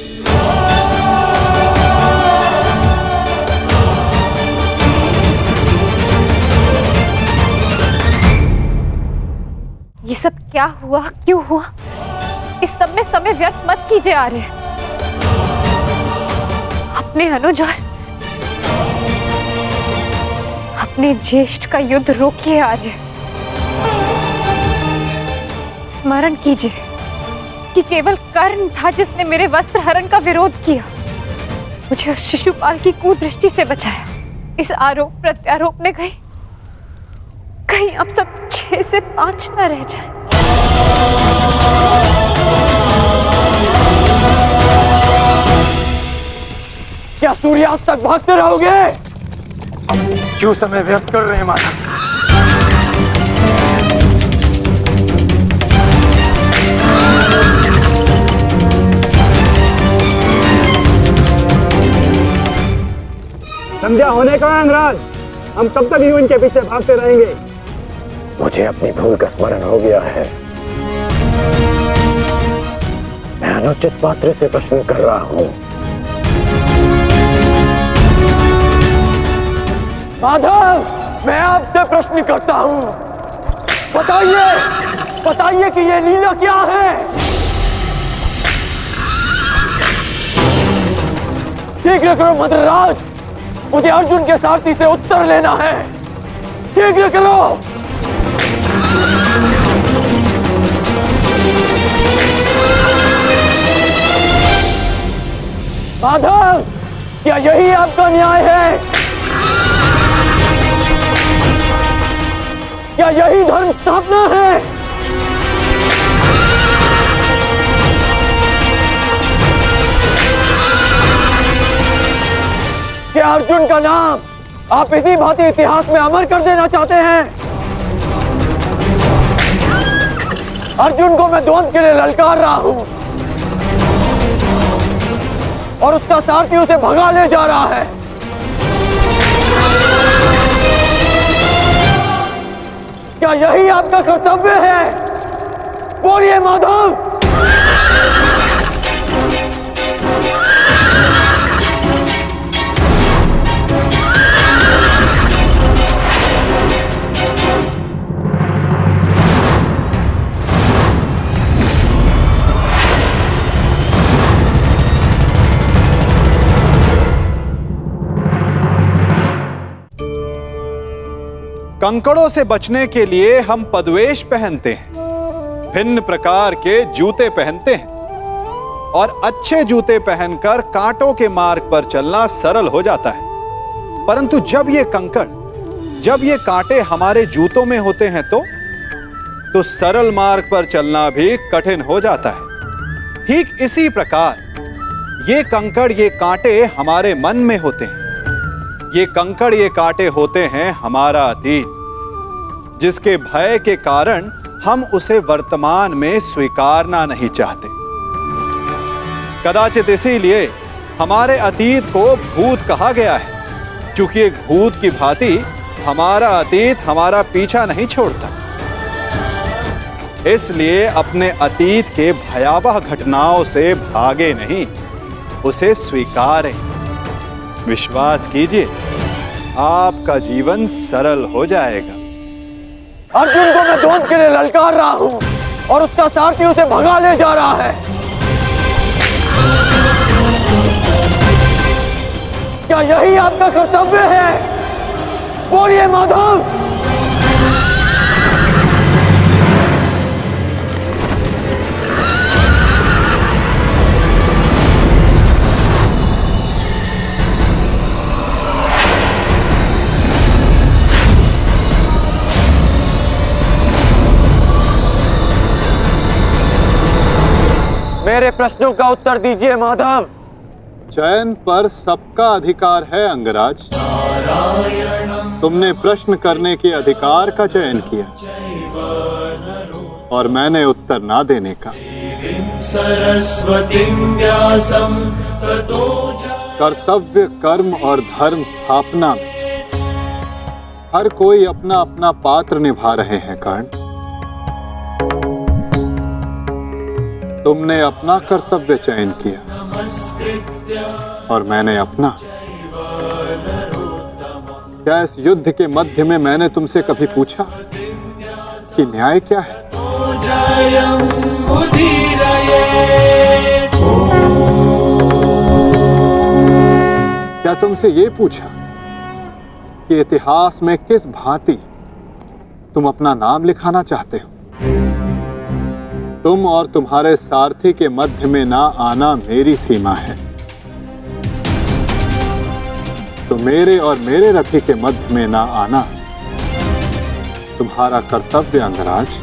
ये सब क्या हुआ, क्यों हुआ? इस सब में समय व्यर्थ मत कीजिए आर्य। अपने अनुज और अपने ज्येष्ठ का युद्ध रोकिए आर्य। स्मरण कीजिए कि केवल कर्ण था जिसने मेरे वस्त्र हरण का विरोध किया, मुझे उस शिशुपाल की कुदृष्टि से बचाया। इस आरोप प्रत्यारोप में कहीं अब सब 6 से 5 न रह जाए।
क्या सूर्यास्त तक भागते रहोगे? क्यों समय व्यर्थ कर रहे हैं माता?
संध्या होने का अंगराज, हम कब तक यूं इनके पीछे भागते रहेंगे?
मुझे अपनी भूल का स्मरण हो गया है। मैं अनुचित पात्र से प्रश्न कर रहा हूं। माधव, मैं आपसे प्रश्न करता हूं। बताइए कि ये लीला क्या है? शीघ्र करो मद्रराज, मुझे अर्जुन के सारथी से उत्तर लेना है। शीघ्र करो। माधव, क्या यही आपका न्याय है? क्या यही धर्म स्थापना है? क्या अर्जुन का नाम आप इसी भांति इतिहास में अमर कर देना चाहते हैं? अर्जुन को मैं द्वंद्व के लिए ललकार रहा हूं और उसका सारथी उसे भगा ले जा रहा है। क्या यही आपका कर्तव्य है? बोलिए माधव।
कंकड़ों से बचने के लिए हम पदवेश पहनते हैं, भिन्न प्रकार के जूते पहनते हैं और अच्छे जूते पहनकर कांटों के मार्ग पर चलना सरल हो जाता है। परंतु जब ये कंकड़, जब ये कांटे हमारे जूतों में होते हैं तो सरल मार्ग पर चलना भी कठिन हो जाता है। ठीक इसी प्रकार ये कंकड़, ये कांटे हमारे मन में होते हैं। ये कंकड़, ये कांटे होते हैं हमारा अतीत, जिसके भय के कारण हम उसे वर्तमान में स्वीकारना नहीं चाहते। कदाचित इसीलिए हमारे अतीत को भूत कहा गया है, क्योंकि एक भूत की भांति हमारा अतीत हमारा पीछा नहीं छोड़ता। इसलिए अपने अतीत के भयावह घटनाओं से भागे नहीं, उसे स्वीकारें। विश्वास कीजिए, आपका जीवन सरल हो जाएगा।
अर्जुन को मैं द्वंद्व के लिए ललकार रहा हूं और उसका सारथी उसे भगा ले जा रहा है। क्या यही आपका कर्तव्य है? बोलिए माधव। मेरे प्रश्नों का उत्तर दीजिए माधव।
चयन पर सबका अधिकार है अंगराज। तुमने प्रश्न करने के अधिकार का चयन किया और मैंने उत्तर ना देने का। कर्तव्य, कर्म और धर्म स्थापना में हर कोई अपना अपना पात्र निभा रहे हैं कर्ण। तुमने अपना कर्तव्य चयन किया और मैंने अपना। क्या इस युद्ध के मध्य में मैंने तुमसे कभी पूछा कि न्याय क्या है? क्या तुमसे ये पूछा कि इतिहास में किस भांति तुम अपना नाम लिखाना चाहते हो? तुम और तुम्हारे सारथी के मध्य में ना आना मेरी सीमा है, तो मेरे और मेरे रथी के मध्य में ना आना तुम्हारा कर्तव्य अंगराज।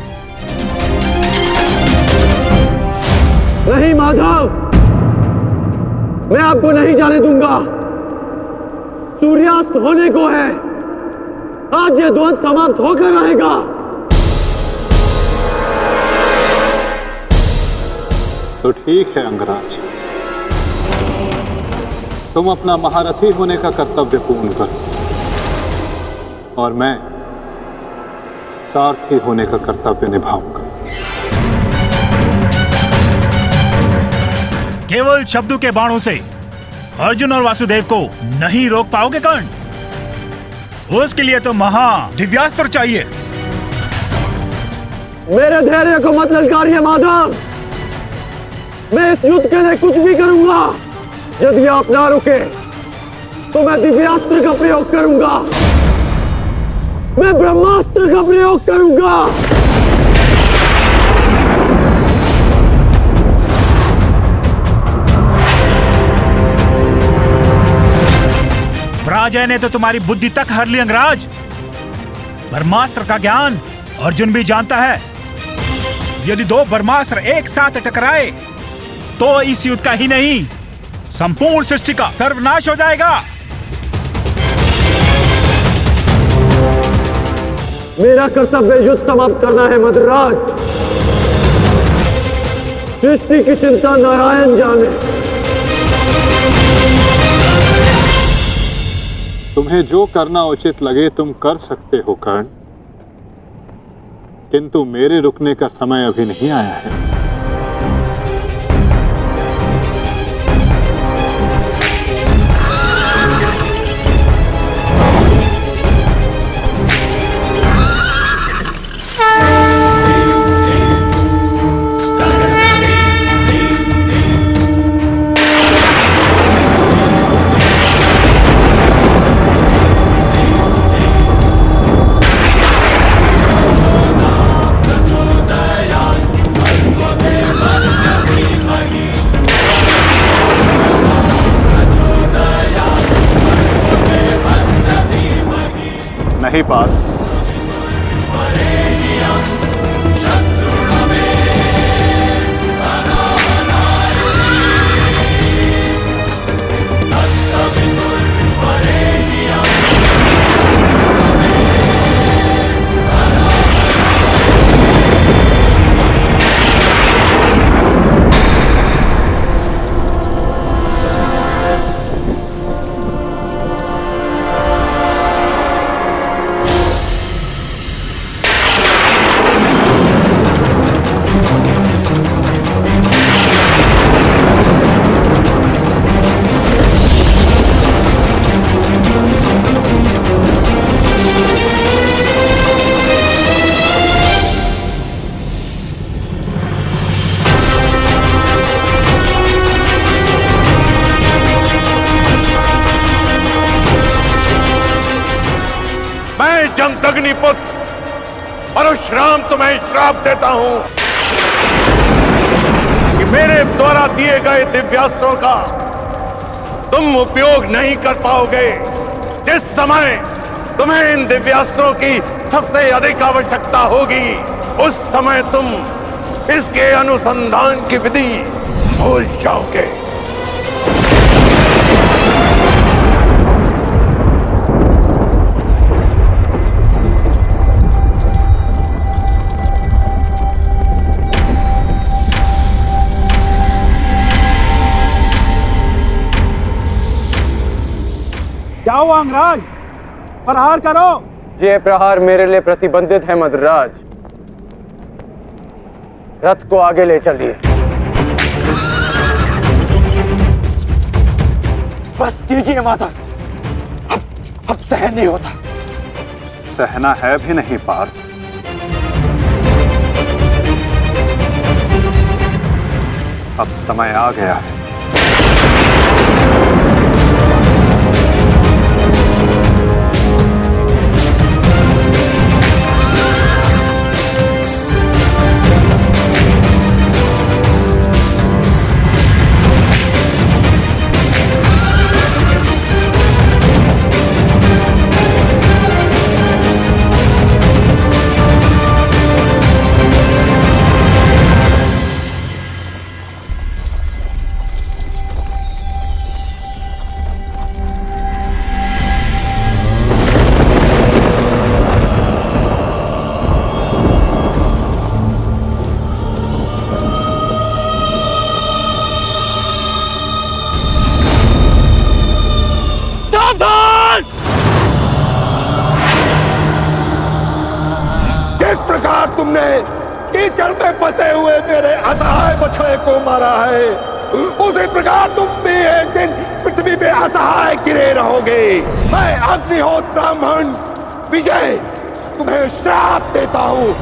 नहीं माधव, मैं आपको नहीं जाने दूंगा। सूर्यास्त होने को है, आज ये द्वंद्व समाप्त होकर रहेगा।
तो ठीक है अंगराज, तुम अपना महारथी होने का कर्तव्य पूर्ण करो और मैं सारथी होने का कर्तव्य निभाऊंगा।
केवल शब्दों के बाणों से अर्जुन और वासुदेव को नहीं रोक पाओगे कर्ण। उसके लिए तो महा दिव्यास्त्र चाहिए।
मेरे धैर्य को मत ललकारिए माधव। मैं इस युद्ध के लिए कुछ भी करूंगा। यदि आप ना रुके तो मैं दिव्यास्त्र का प्रयोग करूंगा, मैं ब्रह्मास्त्र का प्रयोग करूंगा।
पराजय ने तो तुम्हारी बुद्धि तक हर ली अंगराज। ब्रह्मास्त्र का ज्ञान अर्जुन भी जानता है। यदि दो ब्रह्मास्त्र एक साथ टकराए तो इस युद्ध का ही नहीं, संपूर्ण सृष्टि का सर्वनाश हो जाएगा।
मेरा कर्तव्य युद्ध समाप्त करना है मद्राज। सृष्टि की चिंता नारायण जाने।
तुम्हें जो करना उचित लगे तुम कर सकते हो कर्ण, किंतु मेरे रुकने का समय अभी नहीं आया है। नहीं पार्थ,
जमदग्निपुत्र परशुराम तुम्हें श्राप देता हूं कि मेरे द्वारा दिए गए दिव्यास्त्रों का तुम उपयोग नहीं कर पाओगे। जिस समय तुम्हें इन दिव्यास्त्रों की सबसे अधिक आवश्यकता होगी, उस समय तुम इसके अनुसंधान की विधि भूल जाओगे।
क्या हुआ अंगराज? प्रहार करो।
ये प्रहार मेरे लिए प्रतिबंधित है मद्राज। रथ को आगे ले चलिए।
बस कीजिए माता, अब सहन नहीं होता।
सहना है भी नहीं पार्थ। अब समय आ गया है।
किस प्रकार तुमने कीचड़ में फंसे हुए मेरे असहाय बछड़े को मारा है, उसी प्रकार तुम भी एक दिन पृथ्वी पे असहाय गिरे रहोगे। मैं अग्निहोत्र ब्राह्मण विजय तुम्हें श्राप देता हूं।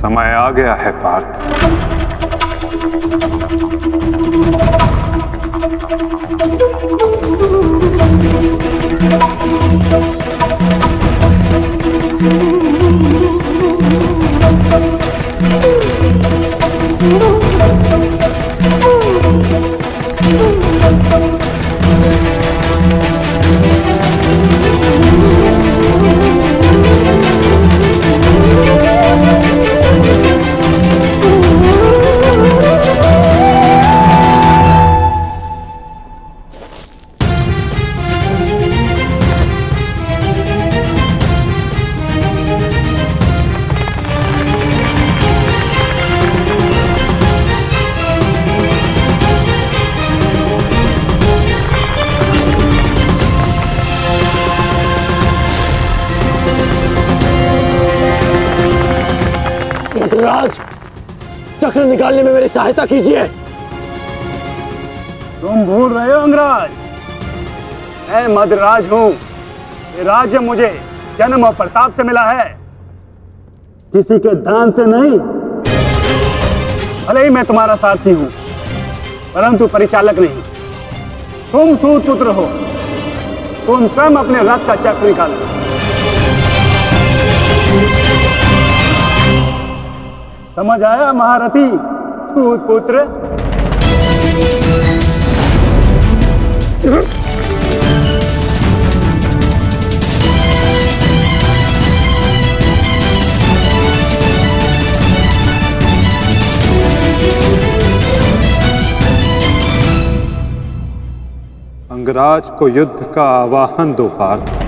समय आ गया है पार्थ।
राज, चक्र निकालने में मेरी सहायता कीजिए।
तुम भूल रहे हो अंगराज, मैं मदराज हूं। ये राज्य मुझे जन्म और प्रताप से मिला है, किसी के दान से नहीं। भले ही मैं तुम्हारा सारथी हूं, परंतु परिचालक नहीं। तुम सूत पुत्र हो, तुम स्वयं अपने रथ का चक्र निकालो। समझ आया महारथी सूत पुत्र?
अंगराज को युद्ध का आवाहन दो पार्थ।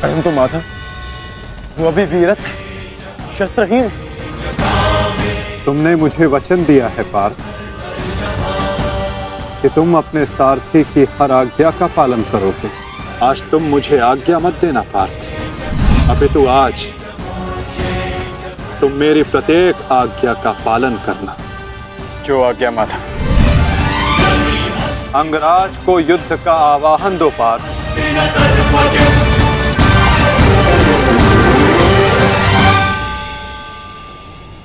परंतु माधव, वो अभी वीरत है, शस्त्रहीन है।
तुमने मुझे वचन दिया है पार्थ कि तुम अपने सारथी की हर आज्ञा का पालन करोगे। आज तुम मुझे आज्ञा मत देना पार्थ, अपितु आज तुम मेरी प्रत्येक आज्ञा का पालन करना।
जो आज्ञा माधव।
अंगराज को युद्ध का आवाहन दो पार्थ।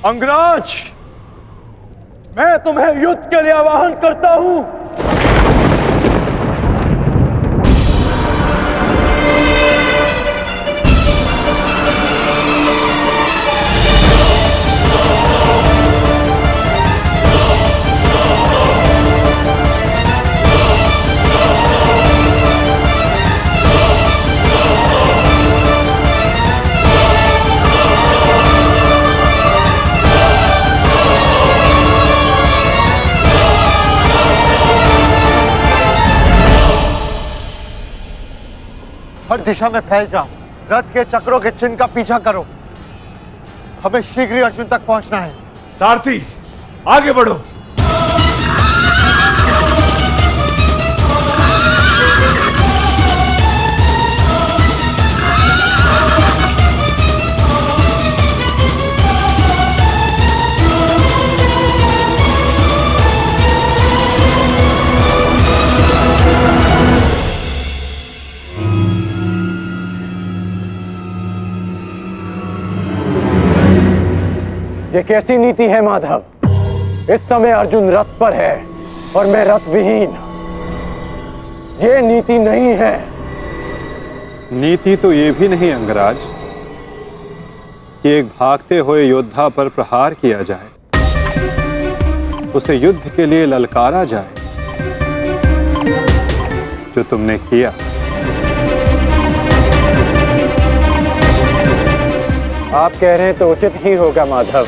अंगराज, मैं तुम्हें युद्ध के लिए आवाहन करता हूं।
हर दिशा में फैल जाओ, रथ के चक्रों के चिन्ह का पीछा करो। हमें शीघ्र ही अर्जुन तक पहुंचना है।
सारथी, आगे बढ़ो।
ये कैसी नीति है माधव? इस समय अर्जुन रथ पर है और मैं रथ विहीन। ये नीति नहीं है।
नीति तो ये भी नहीं अंगराज कि एक भागते हुए योद्धा पर प्रहार किया जाए, उसे युद्ध के लिए ललकारा जाए, जो तुमने किया।
आप कह रहे हैं तो उचित ही होगा माधव,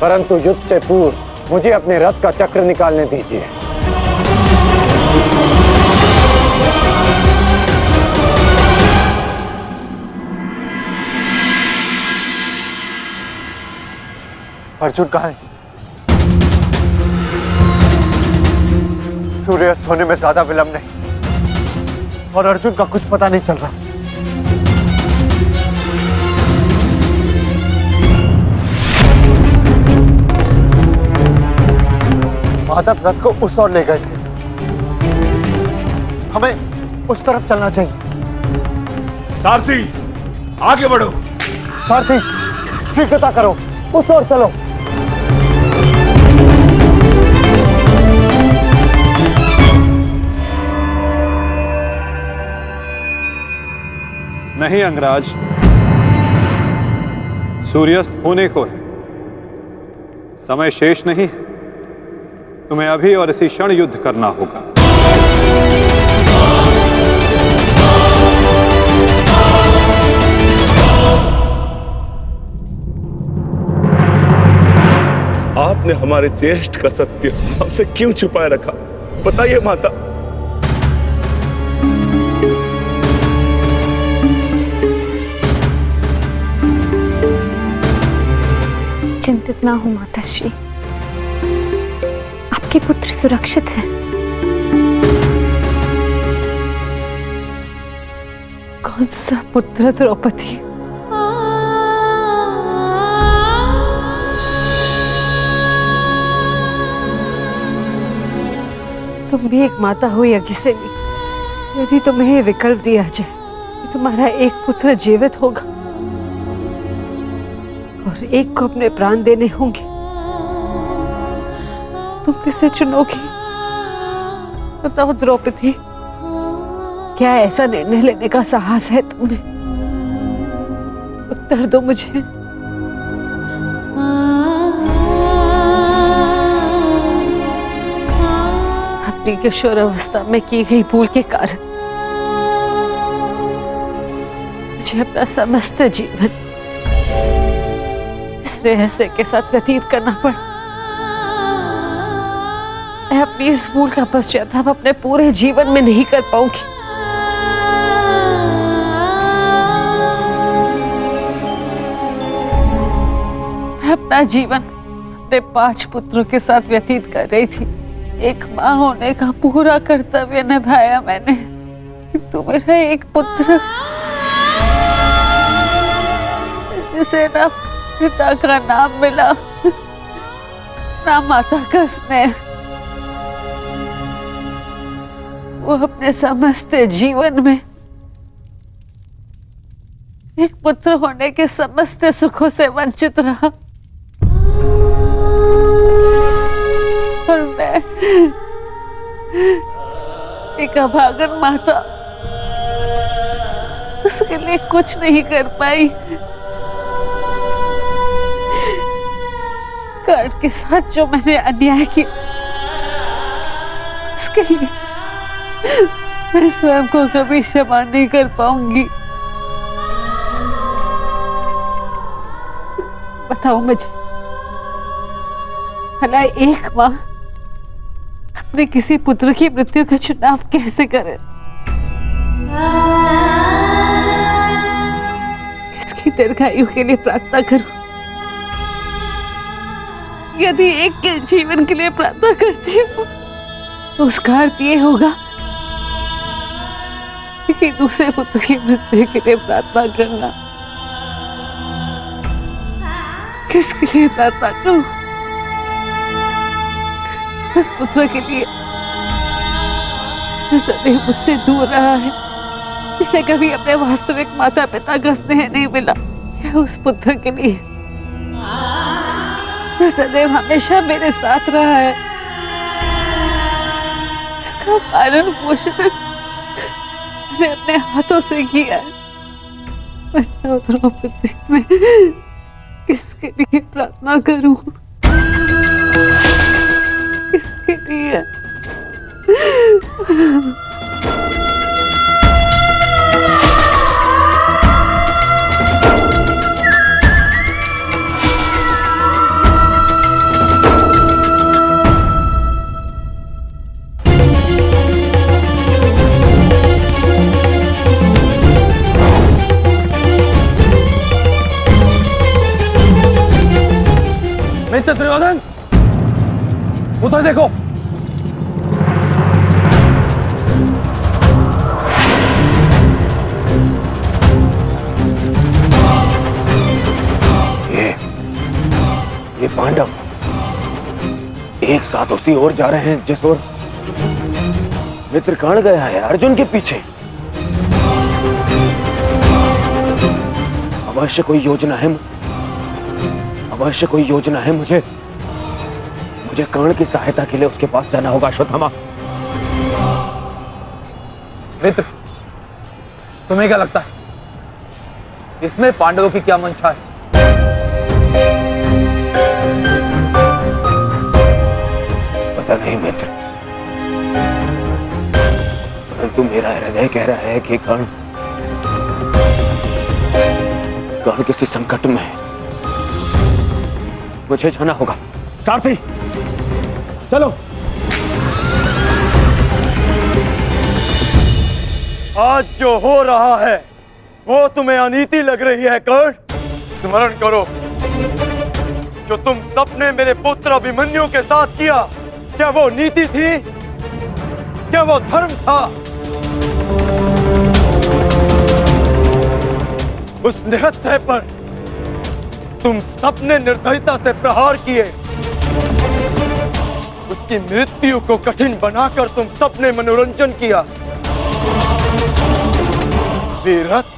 परंतु युद्ध से पूर्व मुझे अपने रथ का चक्र निकालने दीजिए।
अर्जुन कहाँ है? सूर्यास्त होने में ज्यादा विलंब नहीं और अर्जुन का कुछ पता नहीं चल रहा। माधव रथ को उस ओर ले गए थे।
हमें उस तरफ चलना चाहिए।
सारथी, आगे बढ़ो।
सारथी, शीघ्रता करो, उस ओर चलो।
नहीं अंगराज, सूर्यास्त होने को है, समय शेष नहीं है। तुम्हें अभी और इसी क्षण युद्ध करना होगा।
आपने हमारे ज्येष्ठ का सत्य हमसे क्यों छुपाए रखा? बताइए माता।
चिंतित ना हो माताश्री, आपके पुत्र सुरक्षित हैं।
कौन सा पुत्र द्रौपदी? तुम भी एक माता हो यज्ञसेनी। यदि तुम्हें ये विकल्प दिया जाए कि तुम्हारा एक पुत्र जीवित होगा और एक को अपने प्राण देने होंगे, तुम किसे चुनोगी? बताओ द्रौपदी, क्या ऐसा निर्णय लेने का साहस है तुम्हें? उत्तर दो मुझे। अपनी किशोरावस्था में की गई भूल के कारण मुझे अपना समस्त जीवन इस रहस्य के साथ व्यतीत करना पड़ा। मैं अपनी इस भूल का पश्चाताप अपने पूरे जीवन में नहीं कर पाऊंगी। मैं अपना जीवन अपने 5 पुत्रों के साथ व्यतीत कर रही थी। एक माँ होने का पूरा कर्तव्य निभाया मैंने, किंतु मेरा एक पुत्र जिसे ना पिता का नाम मिला ना माता का स्नेह, वो अपने समस्त जीवन में एक पुत्र होने के समस्त सुखों से वंचित रहा। और मैं एक अभागन माता उसके लिए कुछ नहीं कर पाई। कर्ण के साथ जो मैंने अन्याय किया उसके लिए मैं स्वयं को कभी क्षमा नहीं कर पाऊंगी। बताओ मुझे, भला एक माँ अपने किसी पुत्र की मृत्यु का चुनाव कैसे करे? किसकी दीर्घायु के लिए प्रार्थना करूं? यदि एक के जीवन के लिए प्रार्थना करती हूँ तो उसका अर्थ ये होगा कि दूसरे पुत्र की मृत्यु के लिए प्रार्थना करना। किसके लिए प्रार्थना करूं? उस पुत्र के लिए जो सदैव मुझसे दूर रहा है, जिसे कभी अपने वास्तविक माता पिता का स्नेह नहीं मिला, या उस पुत्र के लिए जो सदैव हमेशा मेरे साथ रहा है, इसका पालन पोषण मैंने अपने हाथों से किया है। बताओ द्रौपदी, मैं किसके लिए प्रार्थना करूं? किसके लिए?
मित्र दुर्योधन, उधर देखो। ये पांडव एक साथ उसी ओर जा रहे हैं जिस ओर
मित्र कर्ण गया है अर्जुन के पीछे। अवश्य कोई योजना है, अवश्य कोई योजना है। मुझे कर्ण की सहायता के लिए उसके पास जाना होगा। अश्वत्थामा,
मित्र, तुम्हें क्या लगता है इसमें पांडवों की क्या मंशा है?
पता नहीं मित्र, परंतु मेरा हृदय कह रहा है कि कर्ण किसी संकट में है। मुझे जाना होगा। सारथी चलो। आज जो हो रहा है वो तुम्हें अनीति लग रही है कर्ण? स्मरण करो जो तुम सबने मेरे पुत्र अभिमन्यु के साथ किया, क्या वो नीति थी? क्या वो धर्म था? उस निहत्थे पर तुम सबने निर्दयता से प्रहार किए। उसकी मृत्यु को कठिन बनाकर तुम सबने मनोरंजन किया। वीरथ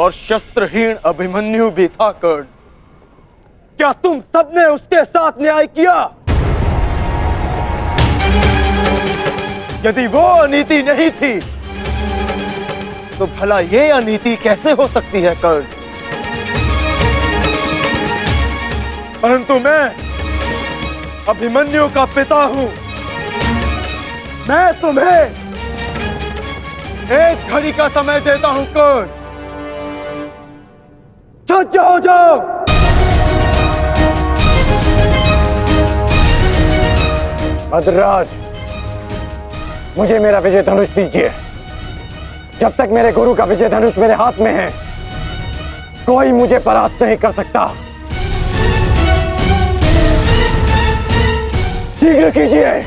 और शस्त्रहीन अभिमन्यु भी था कर्ण। क्या तुम सबने उसके साथ न्याय किया? यदि वो अनीति नहीं थी तो भला ये अनीति कैसे हो सकती है कर्ण? परंतु मैं अभिमन्यु का पिता हूं। मैं तुम्हें एक घड़ी का समय देता हूं कर्ण। सज्ज हो जाओ।
भद्रराज, मुझे मेरा विजय धनुष दीजिए। जब तक मेरे गुरु का विजय धनुष मेरे हाथ में है कोई मुझे परास्त नहीं कर सकता। शीघ्र कीजिए।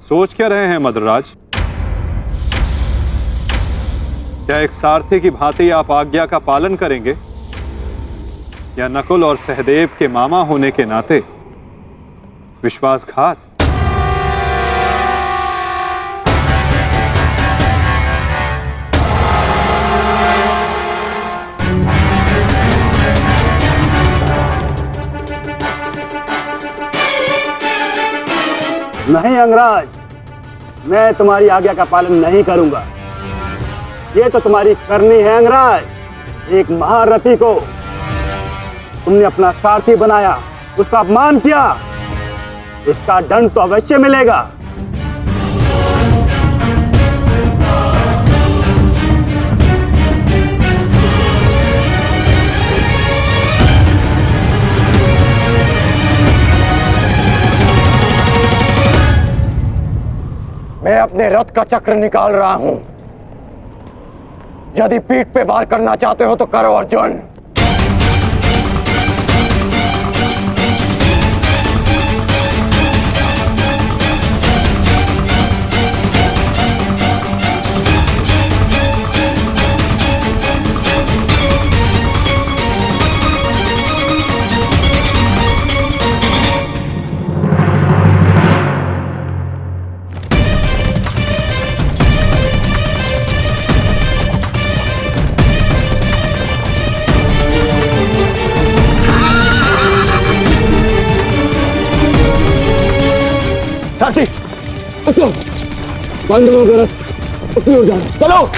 सोच क्या रहे हैं मद्रराज? क्या एक सारथी की भांति आप आज्ञा का पालन करेंगे, या नकुल और सहदेव के मामा होने के नाते विश्वासघात?
नहीं अंगराज, मैं तुम्हारी आज्ञा का पालन नहीं करूंगा। ये तो तुम्हारी करनी है अंगराज। एक महारथी को तुमने अपना सारथी बनाया, उसका अपमान किया, इसका दंड तो अवश्य मिलेगा। मैं अपने रथ का चक्र निकाल रहा हूं। यदि पीठ पे वार करना चाहते हो तो करो अर्जुन। सारथी, पांडवों का रथ उसी ओर जा रहा है। चलो।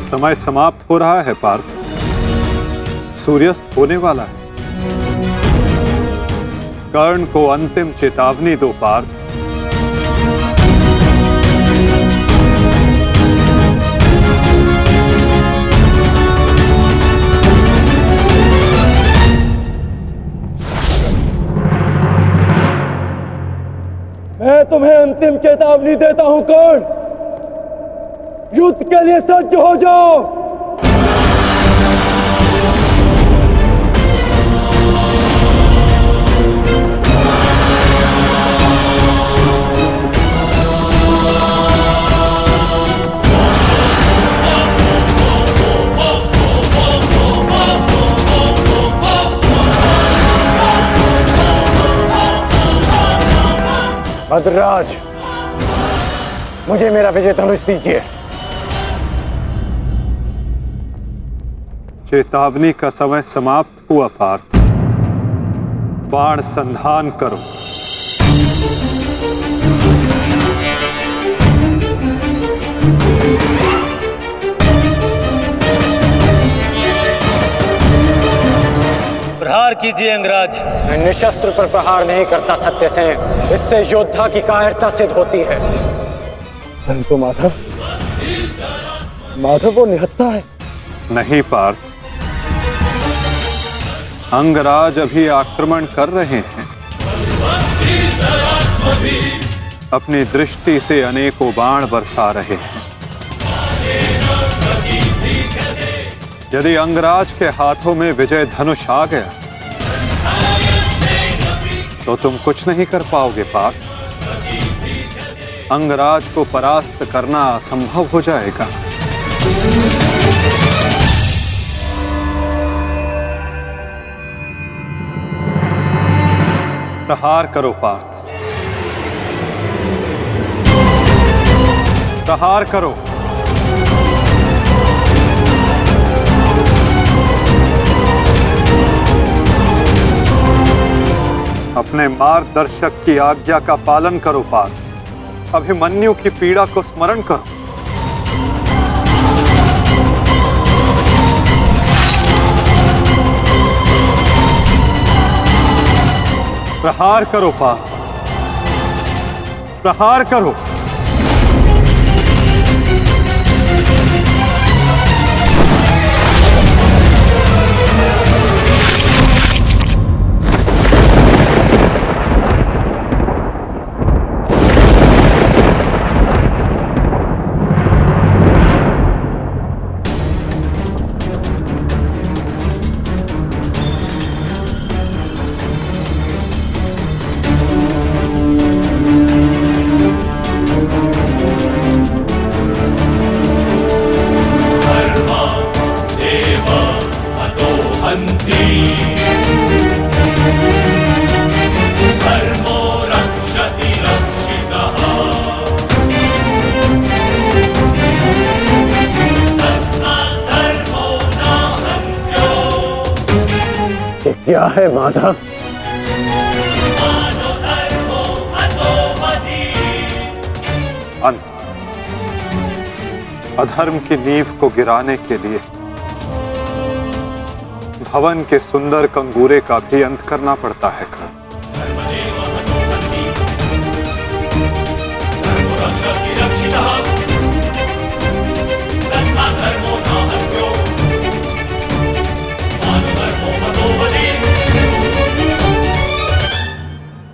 समय समाप्त हो रहा है पार्थ। सूर्यास्त होने वाला है। कर्ण को अंतिम चेतावनी दो पार्थ।
मैं तुम्हें अंतिम चेतावनी देता हूं कर्ण, युद्ध के लिए सज्ज हो जाओ। भद्रराज, मुझे मेरा विजय धनुष दीजिए।
चेतावनी का समय समाप्त हुआ पार्थ। बाण संधान करो।
प्रहार कीजिए अंगराज।
मैं निशस्त्र पर प्रहार नहीं करता सत्यसेन, इससे योद्धा की कायरता सिद्ध होती है। परंतु माधव वो निहत्था है।
नहीं पार्थ, अंगराज अभी आक्रमण कर रहे हैं। अपनी दृष्टि से अनेकों बाण बरसा रहे हैं। यदि अंगराज के हाथों में विजय धनुष आ गया तो तुम कुछ नहीं कर पाओगे पार्थ। अंगराज को परास्त करना असंभव हो जाएगा। प्रहार करो पार्थ, प्रहार करो। अपने मार्गदर्शक की आज्ञा का पालन करो पार्थ। अभिमन्यु की पीड़ा को स्मरण करो। प्रहार करो पार्थ, प्रहार करो।
क्या है माधव?
अधर्म की नींव को गिराने के लिए भवन के सुंदर कंगूरे का भी अंत करना पड़ता है।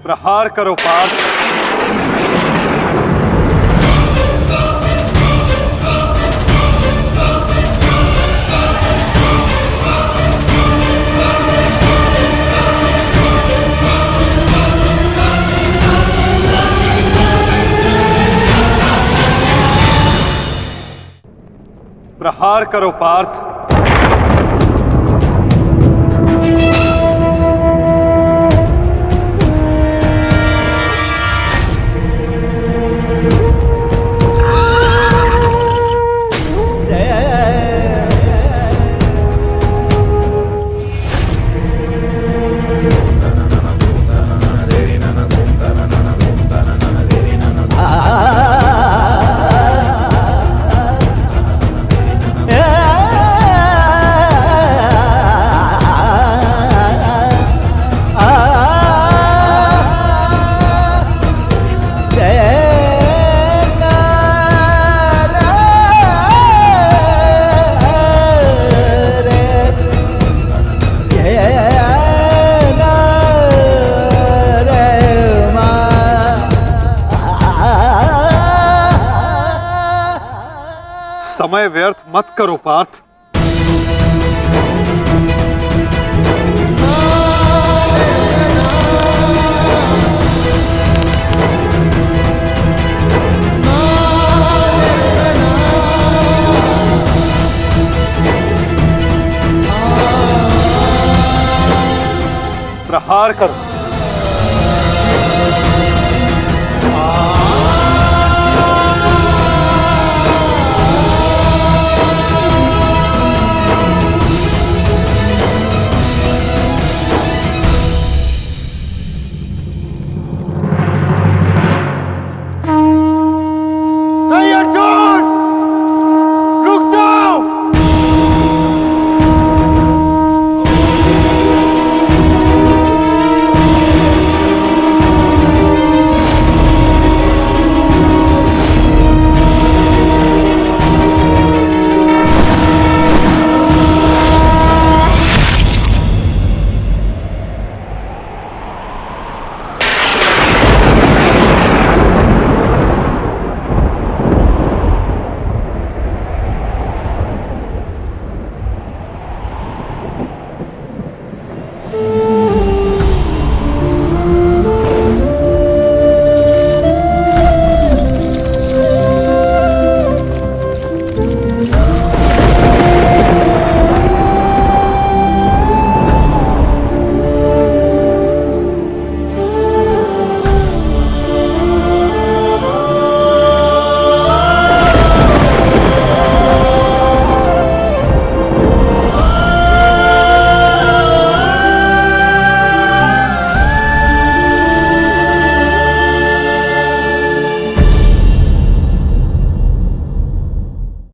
प्रहार करो पार्थ, प्रहार करो पार्थ। समय व्यर्थ मत करो पार्थ। प्रहार करो।